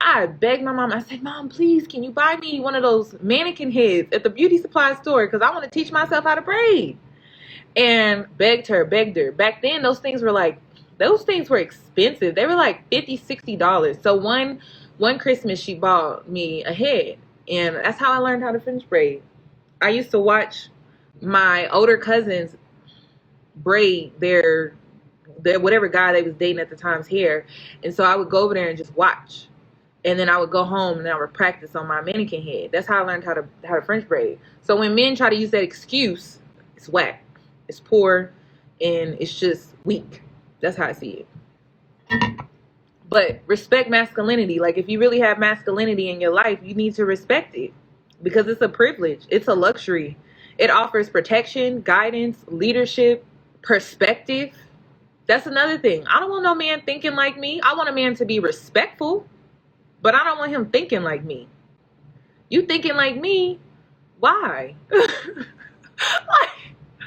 I begged my mom. I said, Mom, please, can you buy me one of those mannequin heads at the beauty supply store because I want to teach myself how to braid. And begged her. Back then, those things were expensive. They were like $50, $60. So one Christmas, she bought me a head. And that's how I learned how to French braid. I used to watch my older cousins braid their whatever guy they was dating at the time's hair. And so I would go over there and just watch. And then I would go home and I would practice on my mannequin head. That's how I learned how to French braid. So when men try to use that excuse, it's whack. It's poor. And it's just weak. That's how I see it. But respect masculinity. Like, if you really have masculinity in your life, you need to respect it. Because it's a privilege. It's a luxury. It offers protection, guidance, leadership, perspective. That's another thing. I don't want no man thinking like me. I want a man to be respectful. But I don't want him thinking like me. You thinking like me? Why?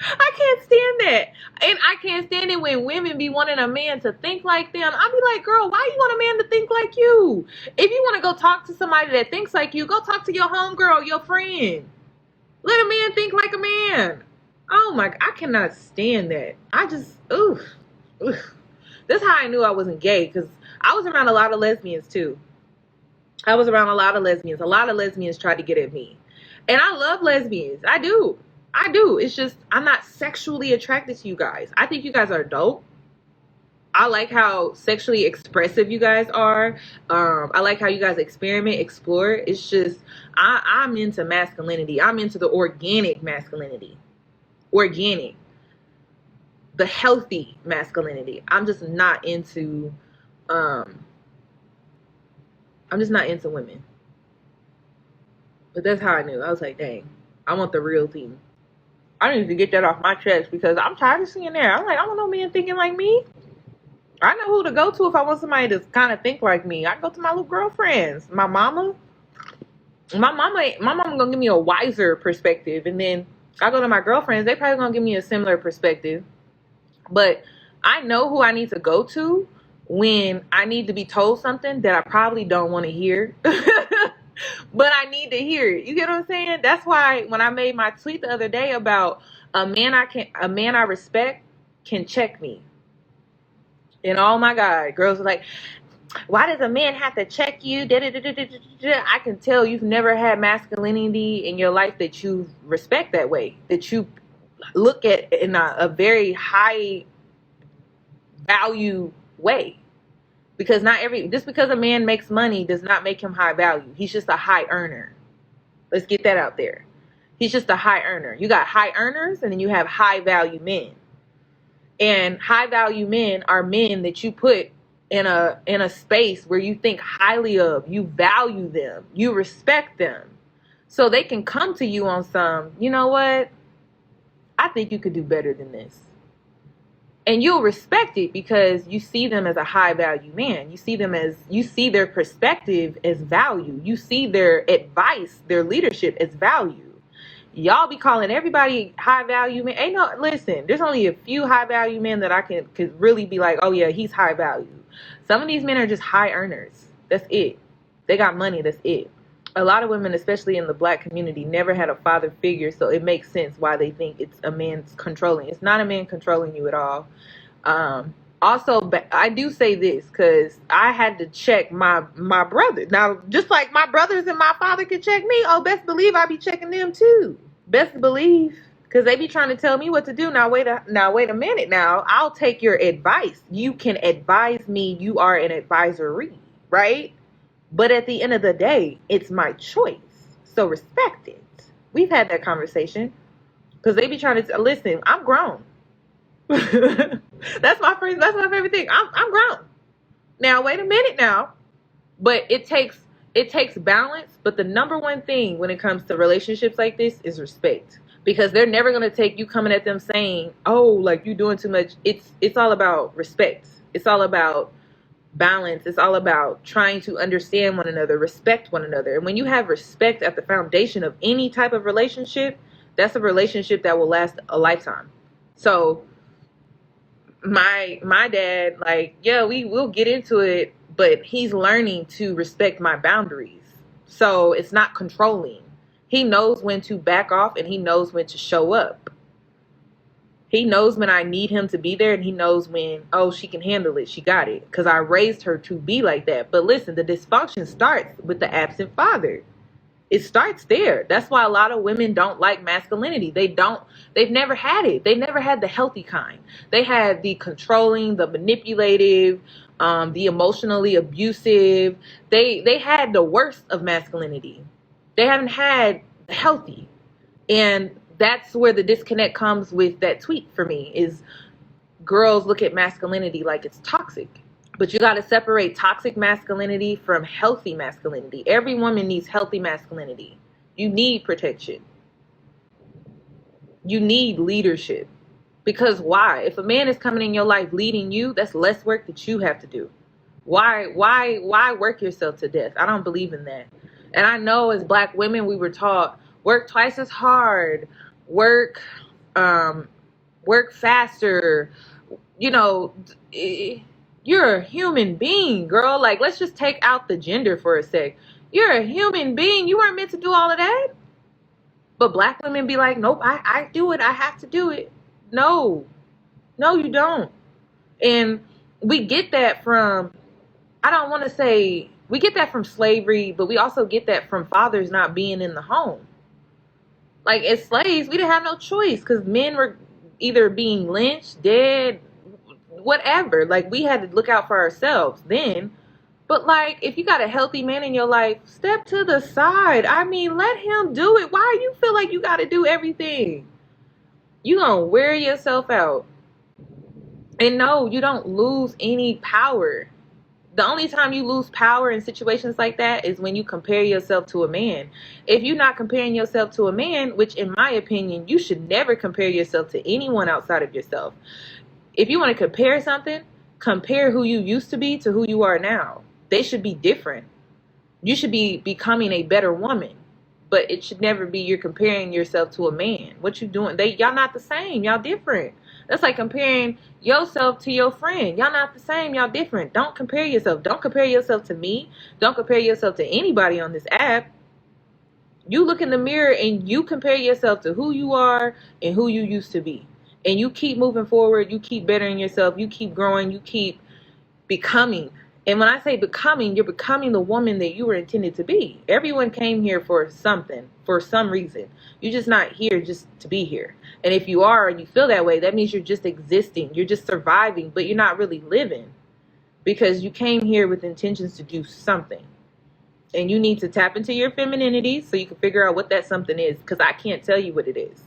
I can't stand that. And I can't stand it when women be wanting a man to think like them. I be like, girl, why you want a man to think like you? If you want to go talk to somebody that thinks like you, go talk to your homegirl, your friend. Let a man think like a man. Oh my, I cannot stand that. I just, oof. That's how I knew I wasn't gay, because I was around a lot of lesbians too. I was around a lot of lesbians. A lot of lesbians tried to get at me. And I love lesbians. I do. It's just, I'm not sexually attracted to you guys. I think you guys are dope. I like how sexually expressive you guys are. I like how you guys experiment, explore. It's just, I'm into masculinity. I'm into the organic masculinity. Organic. The healthy masculinity. I'm just not into women. But that's how I knew. I was like, dang, I want the real thing. I need to get that off my chest, because I'm tired of seeing that. I'm like, I don't know men thinking like me. I know who to go to if I want somebody to kind of think like me. I go to my little girlfriends. My mama gonna give me a wiser perspective, and then I go to my girlfriends. They probably gonna give me a similar perspective. But I know who I need to go to when I need to be told something that I probably don't want to hear. But I need to hear it. You get what I'm saying? That's why when I made my tweet the other day about a man I respect can check me. And oh my God, girls are like, why does a man have to check you? I can tell you've never had masculinity in your life that you respect that way, that you look at in a very high value way. Because just because a man makes money does not make him high value. He's just a high earner. Let's get that out there. He's just a high earner. You got high earners, and then you have high value men. And high value men are men that you put in a space where you think highly of, you value them, you respect them. So they can come to you on some, you know what? I think you could do better than this. And you'll respect it because you see them as a high value man. You see their perspective as value. You see their advice, their leadership as value. Y'all be calling everybody high value men. Listen, there's only a few high value men that I could really be like, oh yeah, he's high value. Some of these men are just high earners. That's it. They got money. That's it. A lot of women, especially in the black community, never had a father figure, so it makes sense why they think it's a man's controlling. It's not a man controlling you at all. Also, I do say this because I had to check my brother. Now, just like my brothers and my father could check me, oh, best believe I be checking them too. Best believe, because they be trying to tell me what to do. Now wait a minute. Now I'll take your advice. You can advise me. You are an advisory, right? But at the end of the day, it's my choice. So respect it. We've had that conversation because they be trying to listen. I'm grown. That's my favorite thing. I'm grown. Now wait a minute now. But it takes balance. But the number one thing when it comes to relationships like this is respect. Because they're never gonna take you coming at them saying, "Oh, like you doing too much." It's all about respect. It's all about balance. It's all about trying to understand one another, respect one another. And when you have respect at the foundation of any type of relationship, that's a relationship that will last a lifetime. So my dad, like, yeah, we will get into it, but he's learning to respect my boundaries. So it's not controlling. He knows when to back off, and he knows when to show up. He knows when I need him to be there, and he knows when, oh, she can handle it. She got it. Because I raised her to be like that. But listen, the dysfunction starts with the absent father. It starts there. That's why a lot of women don't like masculinity. They've never had it. They never had the healthy kind. They had the controlling, the manipulative, the emotionally abusive. They had the worst of masculinity. They haven't had the healthy. And that's where the disconnect comes with that tweet for me, is girls look at masculinity like it's toxic. But you got to separate toxic masculinity from healthy masculinity. Every woman needs healthy masculinity. You need protection. You need leadership. Because why? If a man is coming in your life leading you, that's less work that you have to do. Why work yourself to death? I don't believe in that. And I know as black women, we were taught, work twice as hard, work work faster. You know, you're a human being, girl. Like, let's just take out the gender for a sec. You're a human being. You weren't meant to do all of that. But black women be like, nope, I do it. I have to do it. No, no, you don't. And we get that from, I don't want to say, we get that from slavery, but we also get that from fathers not being in the home. Like, as slaves, we didn't have no choice because men were either being lynched, dead, whatever. Like, we had to look out for ourselves then. But, like, if you got a healthy man in your life, step to the side. I mean, let him do it. Why you feel like you got to do everything? You gonna wear yourself out. And no, you don't lose any power. The only time you lose power in situations like that is when you compare yourself to a man. If you're not comparing yourself to a man, which in my opinion, you should never compare yourself to anyone outside of yourself. If you want to compare something, compare who you used to be to who you are now. They should be different. You should be becoming a better woman. But it should never be you're comparing yourself to a man. What you doing? Y'all not the same. Y'all different. That's like comparing yourself to your friend. Y'all not the same. Y'all different. Don't compare yourself. Don't compare yourself to me. Don't compare yourself to anybody on this app. You look in the mirror and you compare yourself to who you are and who you used to be. And you keep moving forward. You keep bettering yourself. You keep growing. You keep becoming. And when I say becoming, you're becoming the woman that you were intended to be. Everyone came here for something, for some reason. You're just not here just to be here. And if you are and you feel that way, that means you're just existing. You're just surviving, but you're not really living. Because you came here with intentions to do something. And you need to tap into your femininity so you can figure out what that something is. Because I can't tell you what it is.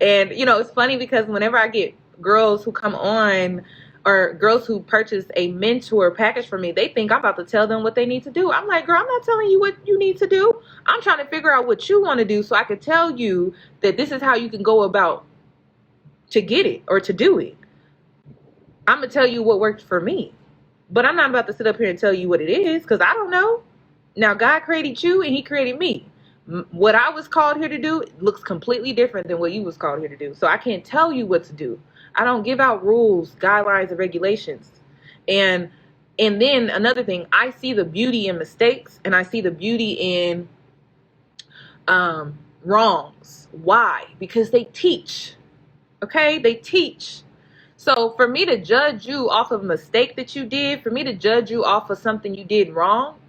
And, you know, it's funny because whenever I get girls who come on or girls who purchase a mentor package for me, they think I'm about to tell them what they need to do. I'm like, girl, I'm not telling you what you need to do. I'm trying to figure out what you want to do so I can tell you that this is how you can go about to get it or to do it. I'm going to tell you what worked for me. But I'm not about to sit up here and tell you what it is because I don't know. Now, God created you and he created me. What I was called here to do looks completely different than what you was called here to do. So I can't tell you what to do. I don't give out rules, guidelines, and regulations. And then another thing, I see the beauty in mistakes and I see the beauty in wrongs. Why? Because they teach. Okay? They teach. So for me to judge you off of a mistake that you did, for me to judge you off of something you did wrong,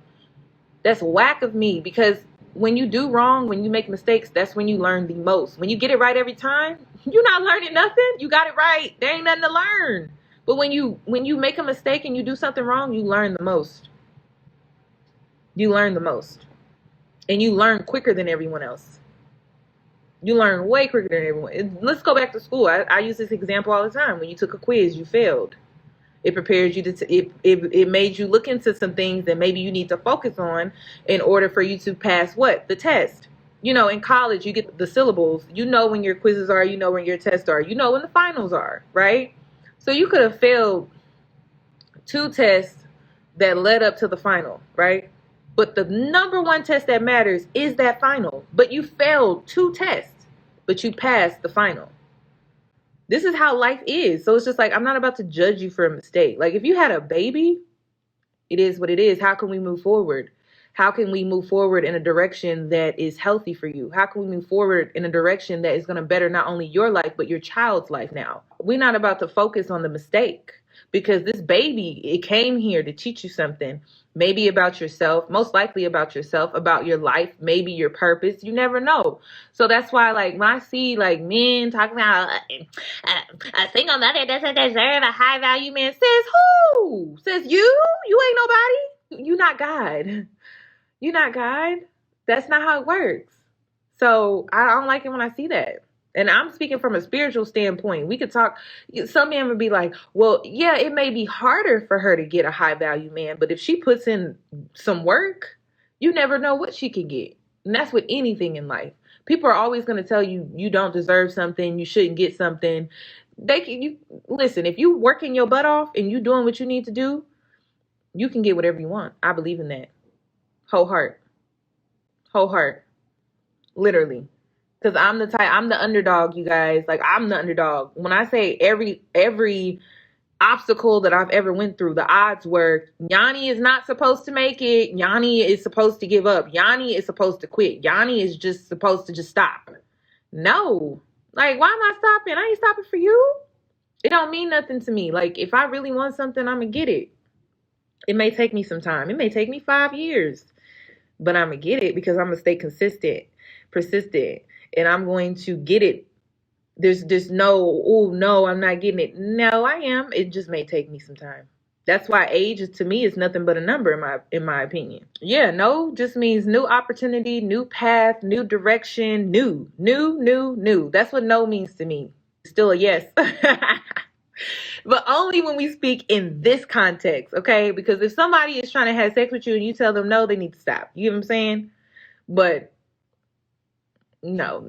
that's whack of me. Because when you do wrong, when you make mistakes, that's when you learn the most. When you get it right every time, you're not learning nothing. You got it right. There ain't nothing to learn. But when you make a mistake and you do something wrong, you learn the most. You learn the most. And you learn quicker than everyone else. You learn way quicker than everyone. Let's go back to school. I use this example all the time. When you took a quiz, you failed. It prepares you to, it made you look into some things that maybe you need to focus on in order for you to pass what? The test. You know, in college, you get the syllables. You know when your quizzes are, you know when your tests are, you know when the finals are, right? So you could have failed 2 tests that led up to the final, right? But the number one test that matters is that final. But you failed 2 tests, but you passed the final. This is how life is. So it's just like, I'm not about to judge you for a mistake. Like, if you had a baby, it is what it is. How can we move forward? How can we move forward in a direction that is healthy for you? How can we move forward in a direction that is going to better not only your life, but your child's life now? We're not about to focus on the mistake because this baby, it came here to teach you something. Maybe about yourself, most likely about yourself, about your life, maybe your purpose. You never know. So that's why, like, when I see, like, men talking about a single mother doesn't deserve a high value man, says who? Says you? You ain't nobody. You not God. You not God. That's not how it works. So I don't like it when I see that. And I'm speaking from a spiritual standpoint. We could talk. Some men would be like, well, yeah, it may be harder for her to get a high value man, but if she puts in some work, you never know what she can get. And that's with anything in life. People are always going to tell you you don't deserve something, you shouldn't get something. Listen, if you working your butt off and you doing what you need to do, you can get whatever you want. I believe in that. Whole heart. Literally. Because I'm the underdog, you guys. Like, I'm the underdog. When I say every obstacle that I've ever went through, the odds were Yoni is not supposed to make it. Yoni is supposed to give up. Yoni is supposed to quit. Yoni is just supposed to just stop. No. Like, why am I stopping? I ain't stopping for you. It don't mean nothing to me. Like, if I really want something, I'm going to get it. It may take me some time. It may take me 5 years. But I'm going to get it because I'm going to stay consistent, persistent, and I'm going to get it. There's no, oh, no, I'm not getting it. No, I am. It just may take me some time. That's why age is, to me, is nothing but a number in my opinion. Yeah, no just means new opportunity, new path, new direction, new. That's what no means to me. Still a yes. But only when we speak in this context, okay? Because if somebody is trying to have sex with you and you tell them no, they need to stop. You know what I'm saying? But no.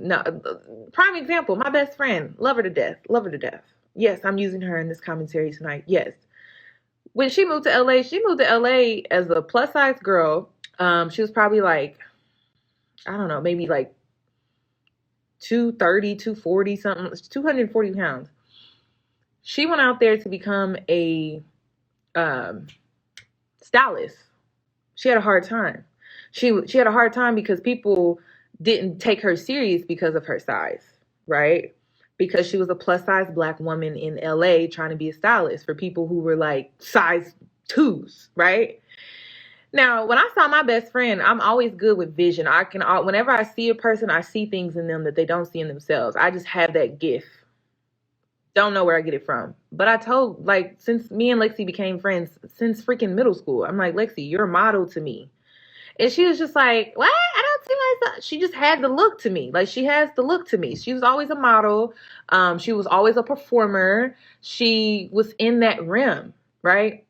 Prime example, my best friend, love her to death. Yes, I'm using her in this commentary tonight. Yes. When she moved to LA as a plus size girl. She was probably like, I don't know, maybe like 230, 240 something, 240 pounds. She went out there to become a stylist. She had a hard time. She had a hard time because people didn't take her serious because of her size, right? Because she was a plus size black woman in LA trying to be a stylist for people who were like size 2s, right? Now, when I saw my best friend, I'm always good with vision. Whenever I see a person, I see things in them that they don't see in themselves. I just have that gift. Don't know where I get it from. But I told, like, since me and Lexi became friends since freaking middle school, I'm like, Lexi, you're a model to me. And she was just like, what? I don't see myself. She just had the look to me. Like, she has the look to me. She was always a model. She was always a performer. She was in that rim, right?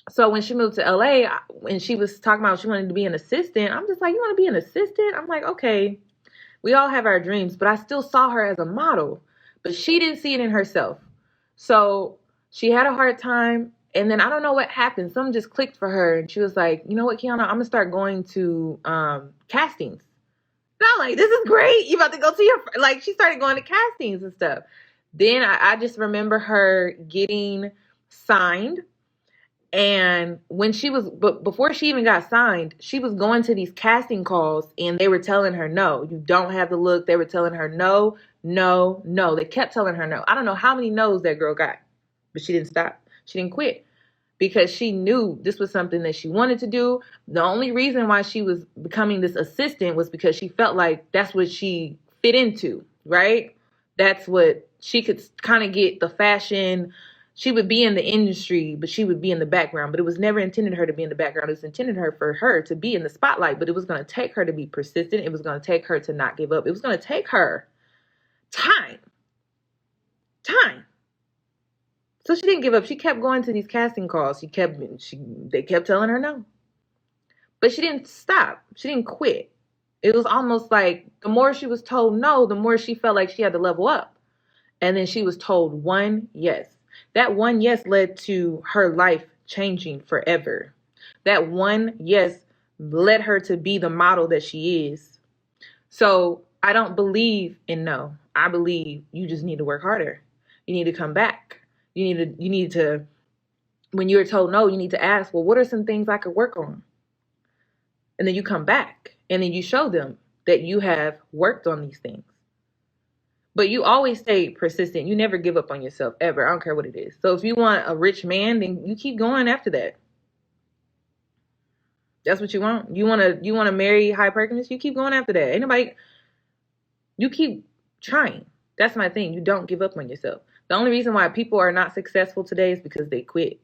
So when she moved to LA, and she was talking about she wanted to be an assistant, I'm just like, you want to be an assistant? I'm like, okay, we all have our dreams, but I still saw her as a model. But she didn't see it in herself. So she had a hard time. And then I don't know what happened. Something just clicked for her. And she was like, you know what, Kiana, I'm going to start going to castings. And I'm like, this is great. You about to go to your... Like, she started going to castings and stuff. Then I just remember her getting signed. And when she was... But before she even got signed, she was going to these casting calls. And they were telling her, no, you don't have the look. They were telling her, no. They kept telling her no. I don't know how many no's that girl got, but she didn't stop. She didn't quit because she knew this was something that she wanted to do. The only reason why she was becoming this assistant was because she felt like that's what she fit into, right? That's what she could kind of get the fashion. She would be in the industry, but she would be in the background. But it was never intended her to be in the background. It was intended for her to be in the spotlight. But it was going to take her to be persistent. It was going to take her to not give up. It was going to take her time. So she didn't give up. She kept going to these casting calls. They kept telling her no. But she didn't stop. She didn't quit. It was almost like the more she was told no, the more she felt like she had to level up. And then she was told one yes. That one yes led to her life changing forever. That one yes led her to be the model that she is. So I don't believe in no. I believe you just need to work harder. You need to come back. You need to, when you're told no, you need to ask, well, what are some things I could work on? And then you come back and then you show them that you have worked on these things. But you always stay persistent. You never give up on yourself ever. I don't care what it is. So if you want a rich man, then you keep going after that. That's what you want. You want to marry High Perkins? You keep going after that. Ain't nobody. You keep trying. That's my thing. You don't give up on yourself. The only reason why people are not successful today is because they quit.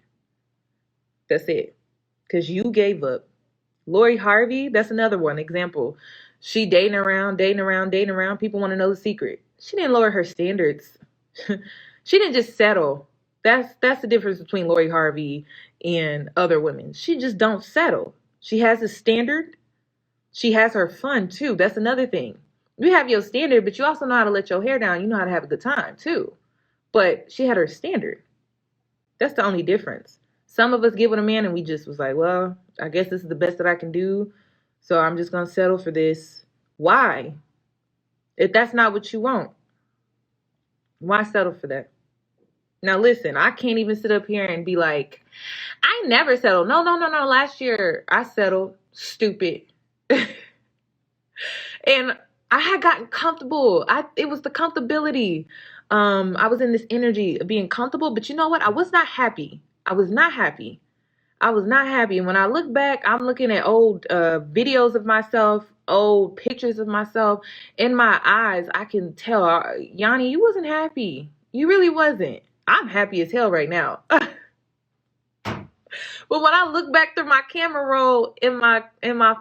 That's it. Because you gave up. Lori Harvey, that's another one example. She dating around. People want to know the secret. She didn't lower her standards. She didn't just settle. That's the difference between Lori Harvey and other women. She just don't settle. She has a standard. She has her fun too. That's another thing. You have your standard, but you also know how to let your hair down. You know how to have a good time too. But she had her standard. That's the only difference. Some of us get with a man and we just was like, well, I guess this is the best that I can do. So I'm just going to settle for this. Why? If that's not what you want, why settle for that? Now listen, I can't even sit up here and be like, I never settled. No, no, no, no. Last year I settled. Stupid. And I had gotten comfortable. It was the comfortability. I was in this energy of being comfortable, but you know what? I was not happy. I was not happy. I was not happy. And when I look back, I'm looking at old videos of myself, old pictures of myself. In my eyes, I can tell, Yoni, you wasn't happy. You really wasn't. I'm happy as hell right now. But when I look back through my camera roll in my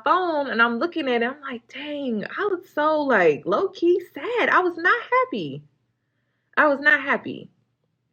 phone and I'm looking at it, I'm like, dang, I was so like low key sad. I was not happy. I was not happy.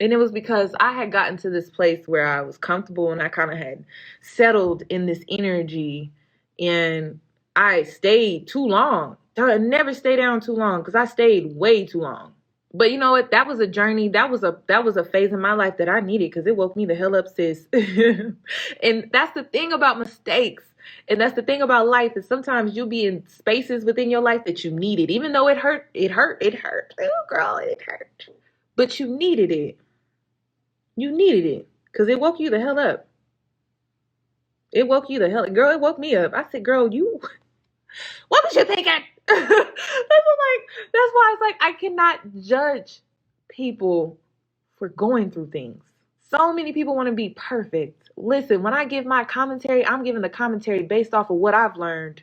And it was because I had gotten to this place where I was comfortable and I kind of had settled in this energy, and I stayed too long. I never stay down too long because I stayed way too long. But you know what? That was a journey. That was a phase in my life that I needed because it woke me the hell up, sis. And that's the thing about mistakes. And that's the thing about life is sometimes you'll be in spaces within your life that you needed. Even though it hurt, it hurt, it hurt. Oh, girl, it hurt. But you needed it. You needed it because it woke you the hell up. It woke you the hell, girl. It woke me up. I said, "Girl, you, what was you thinking?" That's why it's like I cannot judge people for going through things. So many people want to be perfect. Listen, when I give my commentary, I'm giving the commentary based off of what I've learned,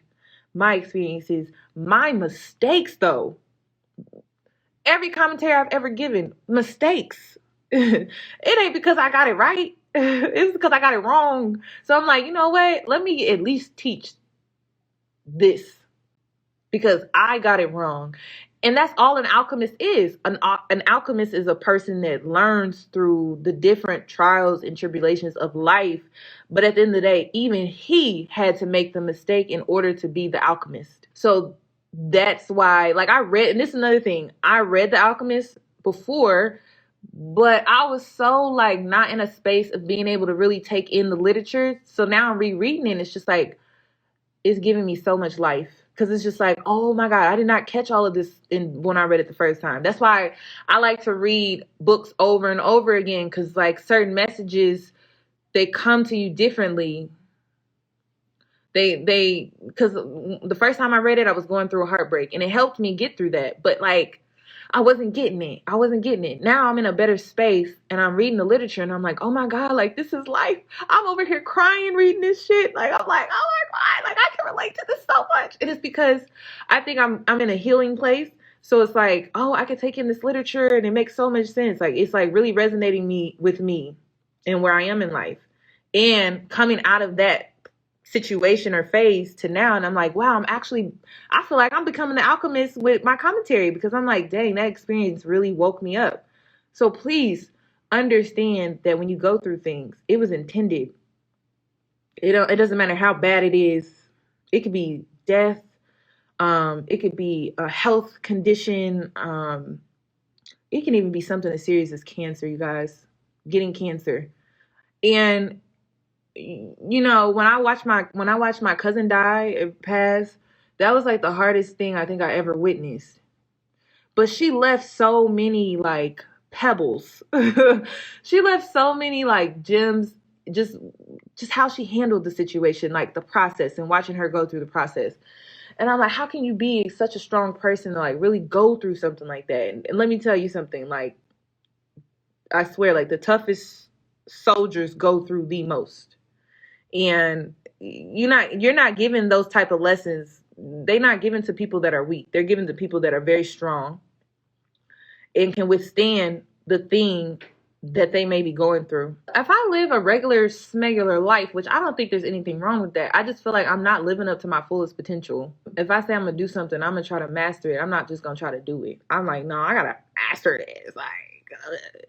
my experiences, my mistakes. Though every commentary I've ever given, mistakes. It ain't because I got it right. It's because I got it wrong. So I'm like, you know what? Let me at least teach this because I got it wrong. And that's all an alchemist is. An alchemist is a person that learns through the different trials and tribulations of life. But at the end of the day, even he had to make the mistake in order to be the alchemist. So that's why, like I read, and this is another thing, I read The Alchemist before, but I was so like not in a space of being able to really take in the literature. So now I'm rereading it and it's just like, it's giving me so much life because it's just like, oh my God, I did not catch all of this when I read it the first time. That's why I like to read books over and over again because like certain messages, they come to you differently. Because the first time I read it, I was going through a heartbreak and it helped me get through that. But like, I wasn't getting it. I wasn't getting it. Now I'm in a better space and I'm reading the literature and I'm like, oh my God, like this is life. I'm over here crying reading this shit. Like, I'm like, oh my God, like I can relate to this so much. And it's because I think I'm in a healing place. So it's like, oh, I can take in this literature and it makes so much sense. Like, it's like really resonating with me and where I am in life. And coming out of that situation or phase to now, and I'm like, wow, I feel like I'm becoming the alchemist with my commentary because I'm like, dang, that experience really woke me up. So please understand that when you go through things, it was intended. It doesn't matter how bad it is. It could be death. It could be a health condition. It can even be something as serious as cancer, you guys, getting cancer. And you know, when I watched my cousin die, pass, that was like the hardest thing I think I ever witnessed. But she left so many like pebbles. She left so many like gems, just how she handled the situation, like the process and watching her go through the process. And I'm like, how can you be such a strong person to like really go through something like that? And let me tell you something, like I swear, like the toughest soldiers go through the most. And you're not given those type of lessons. They're not given to people that are weak. They're given to people that are very strong and can withstand the thing that they may be going through. If I live a regular smegular life, which I don't think there's anything wrong with that, I just feel like I'm not living up to my fullest potential. If I say I'm gonna do something, I'm gonna try to master it. I'm not just gonna try to do it. I'm like, no, I gotta master it. It's like,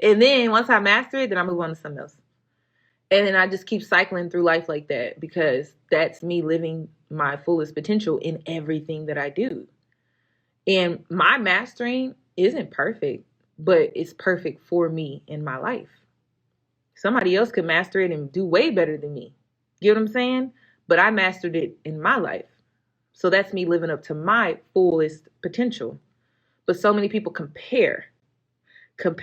and then once I master it, then I move on to something else. And then I just keep cycling through life like that because that's me living my fullest potential in everything that I do. And my mastering isn't perfect, but it's perfect for me in my life. Somebody else could master it and do way better than me. You know what I'm saying? But I mastered it in my life. So that's me living up to my fullest potential. But so many people compare. And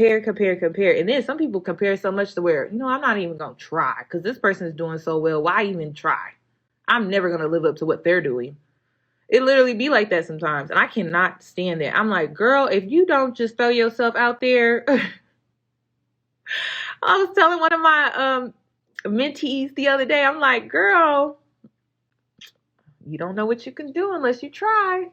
then some people compare so much to where, I'm not even going to try because this person is doing so well. Why even try? I'm never going to live up to what they're doing. It literally be like that sometimes. And I cannot stand that. I'm like, girl, if you don't just throw yourself out there. I was telling one of my mentees the other day, I'm like, girl, you don't know what you can do unless you try.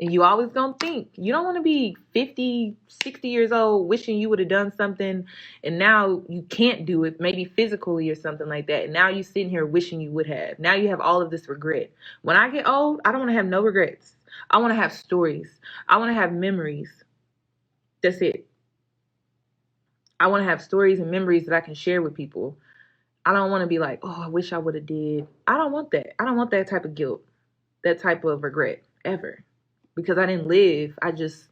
And you always gonna think. You don't want to be 50, 60 years old wishing you would have done something and now you can't do it, maybe physically or something like that. And now you sitting here wishing you would have. Now you have all of this regret. When I get old, I don't want to have no regrets. I want to have stories. I want to have memories. That's it. I want to have stories and memories that I can share with people. I don't want to be like, oh, I wish I would have did. I don't want that. I don't want that type of guilt, that type of regret ever. Because I didn't live, I just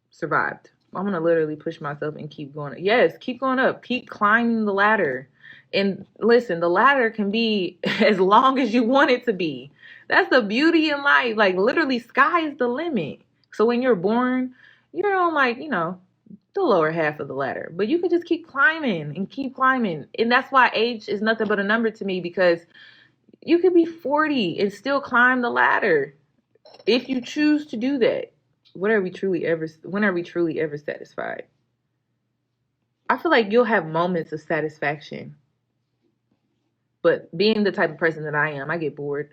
survived. I'm going to literally push myself and keep going. Yes, keep going up. Keep climbing the ladder. And listen, the ladder can be as long as you want it to be. That's the beauty in life. Like, literally, sky is the limit. So when you're born, you're on, like, the lower half of the ladder. But you can just keep climbing and keep climbing. And that's why age is nothing but a number to me, because you could be 40 and still climb the ladder. If you choose to do that, when are we truly ever satisfied? I feel like you'll have moments of satisfaction. But being the type of person that I am, I get bored.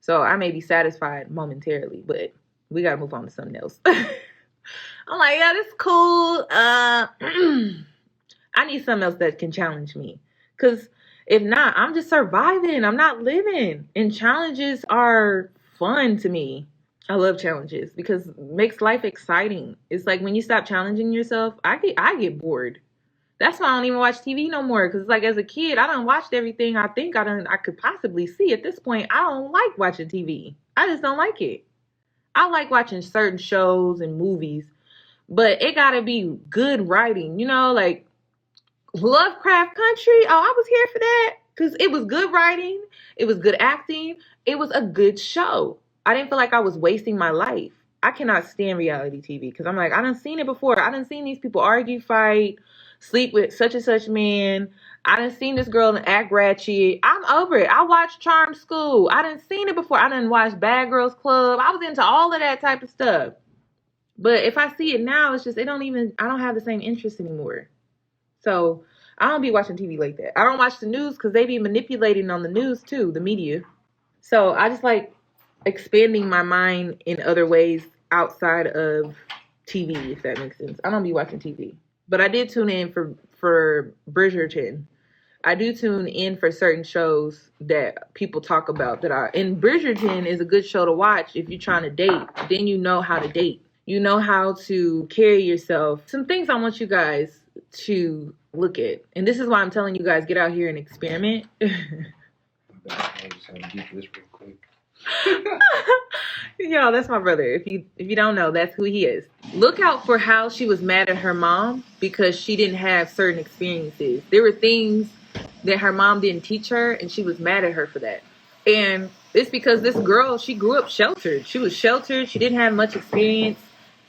So I may be satisfied momentarily, but we got to move on to something else. I'm like, yeah, this is cool. I need something else that can challenge me. Because if not, I'm just surviving. I'm not living. And challenges are fun to me. I love challenges because it makes life exciting. It's like when you stop challenging yourself, I get bored. That's why I don't even watch TV no more. Because like as a kid, I done watched everything I think I could possibly see. At this point, I don't like watching TV. I just don't like it. I like watching certain shows and movies, but it gotta be good writing. Like Lovecraft Country. Oh, I was here for that because it was good writing. It was good acting. It was a good show. I didn't feel like I was wasting my life. I cannot stand reality TV because I'm like, I done seen it before. I done seen these people argue, fight, sleep with such and such man. I done seen this girl act ratchet. I'm over it. I watched Charm School. I done seen it before. I done watched Bad Girls Club. I was into all of that type of stuff. But if I see it now, it's just, I don't have the same interest anymore. So I don't be watching TV like that. I don't watch the news because they be manipulating on the news too, the media. So I just like expanding my mind in other ways outside of TV, if that makes sense. I don't be watching TV. But I did tune in for Bridgerton. I do tune in for certain shows that people talk about and Bridgerton is a good show to watch if you're trying to date. Then you know how to date. You know how to carry yourself. Some things I want you guys to look at. And this is why I'm telling you guys, get out here and experiment. I just had to get this real quick. Yo, that's my brother. If you don't know, that's who he is. Look out for how she was mad at her mom because she didn't have certain experiences. There were things that her mom didn't teach her, and she was mad at her for that. And it's because this girl, she grew up sheltered. She was sheltered. She didn't have much experience,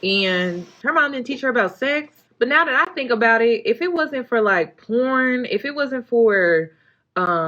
and her mom didn't teach her about sex. But now that I think about it, if it wasn't for like porn, if it wasn't for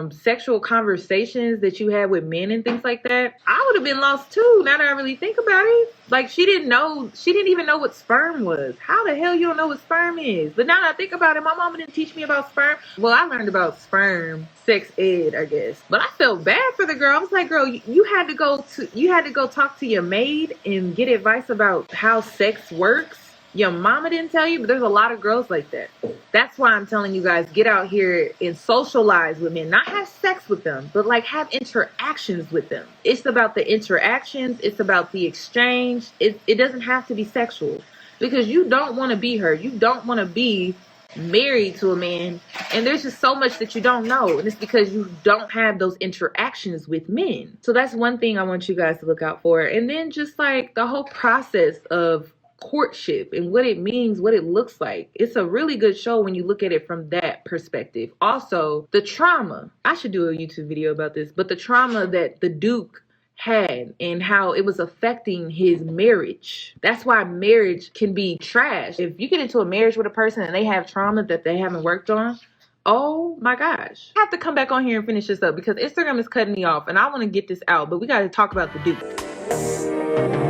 sexual conversations that you had with men and things like that, I would have been lost too. Now that I really think about it, like she didn't even know what sperm was. How the hell you don't know what sperm is? But now that I think about it, my mama didn't teach me about sperm. Well, I learned about sperm, sex ed, I guess. But I felt bad for the girl. I was like, girl, you had to go talk to your maid and get advice about how sex works. Your mama didn't tell you, but there's a lot of girls like that. That's why I'm telling you guys, get out here and socialize with men. Not have sex with them, but like have interactions with them. It's about the interactions. It's about the exchange. It doesn't have to be sexual because you don't want to be her. You don't want to be married to a man. And there's just so much that you don't know. And it's because you don't have those interactions with men. So that's one thing I want you guys to look out for. And then just like the whole process of courtship and what it means, what it looks like. It's a really good show when you look at it from that perspective. Also, the trauma. I should do a YouTube video about this, but the trauma that the Duke had and how it was affecting his marriage. That's why marriage can be trash. If you get into a marriage with a person and they have trauma that they haven't worked on, oh my gosh. I have to come back on here and finish this up because Instagram is cutting me off and I want to get this out, but we got to talk about the dude.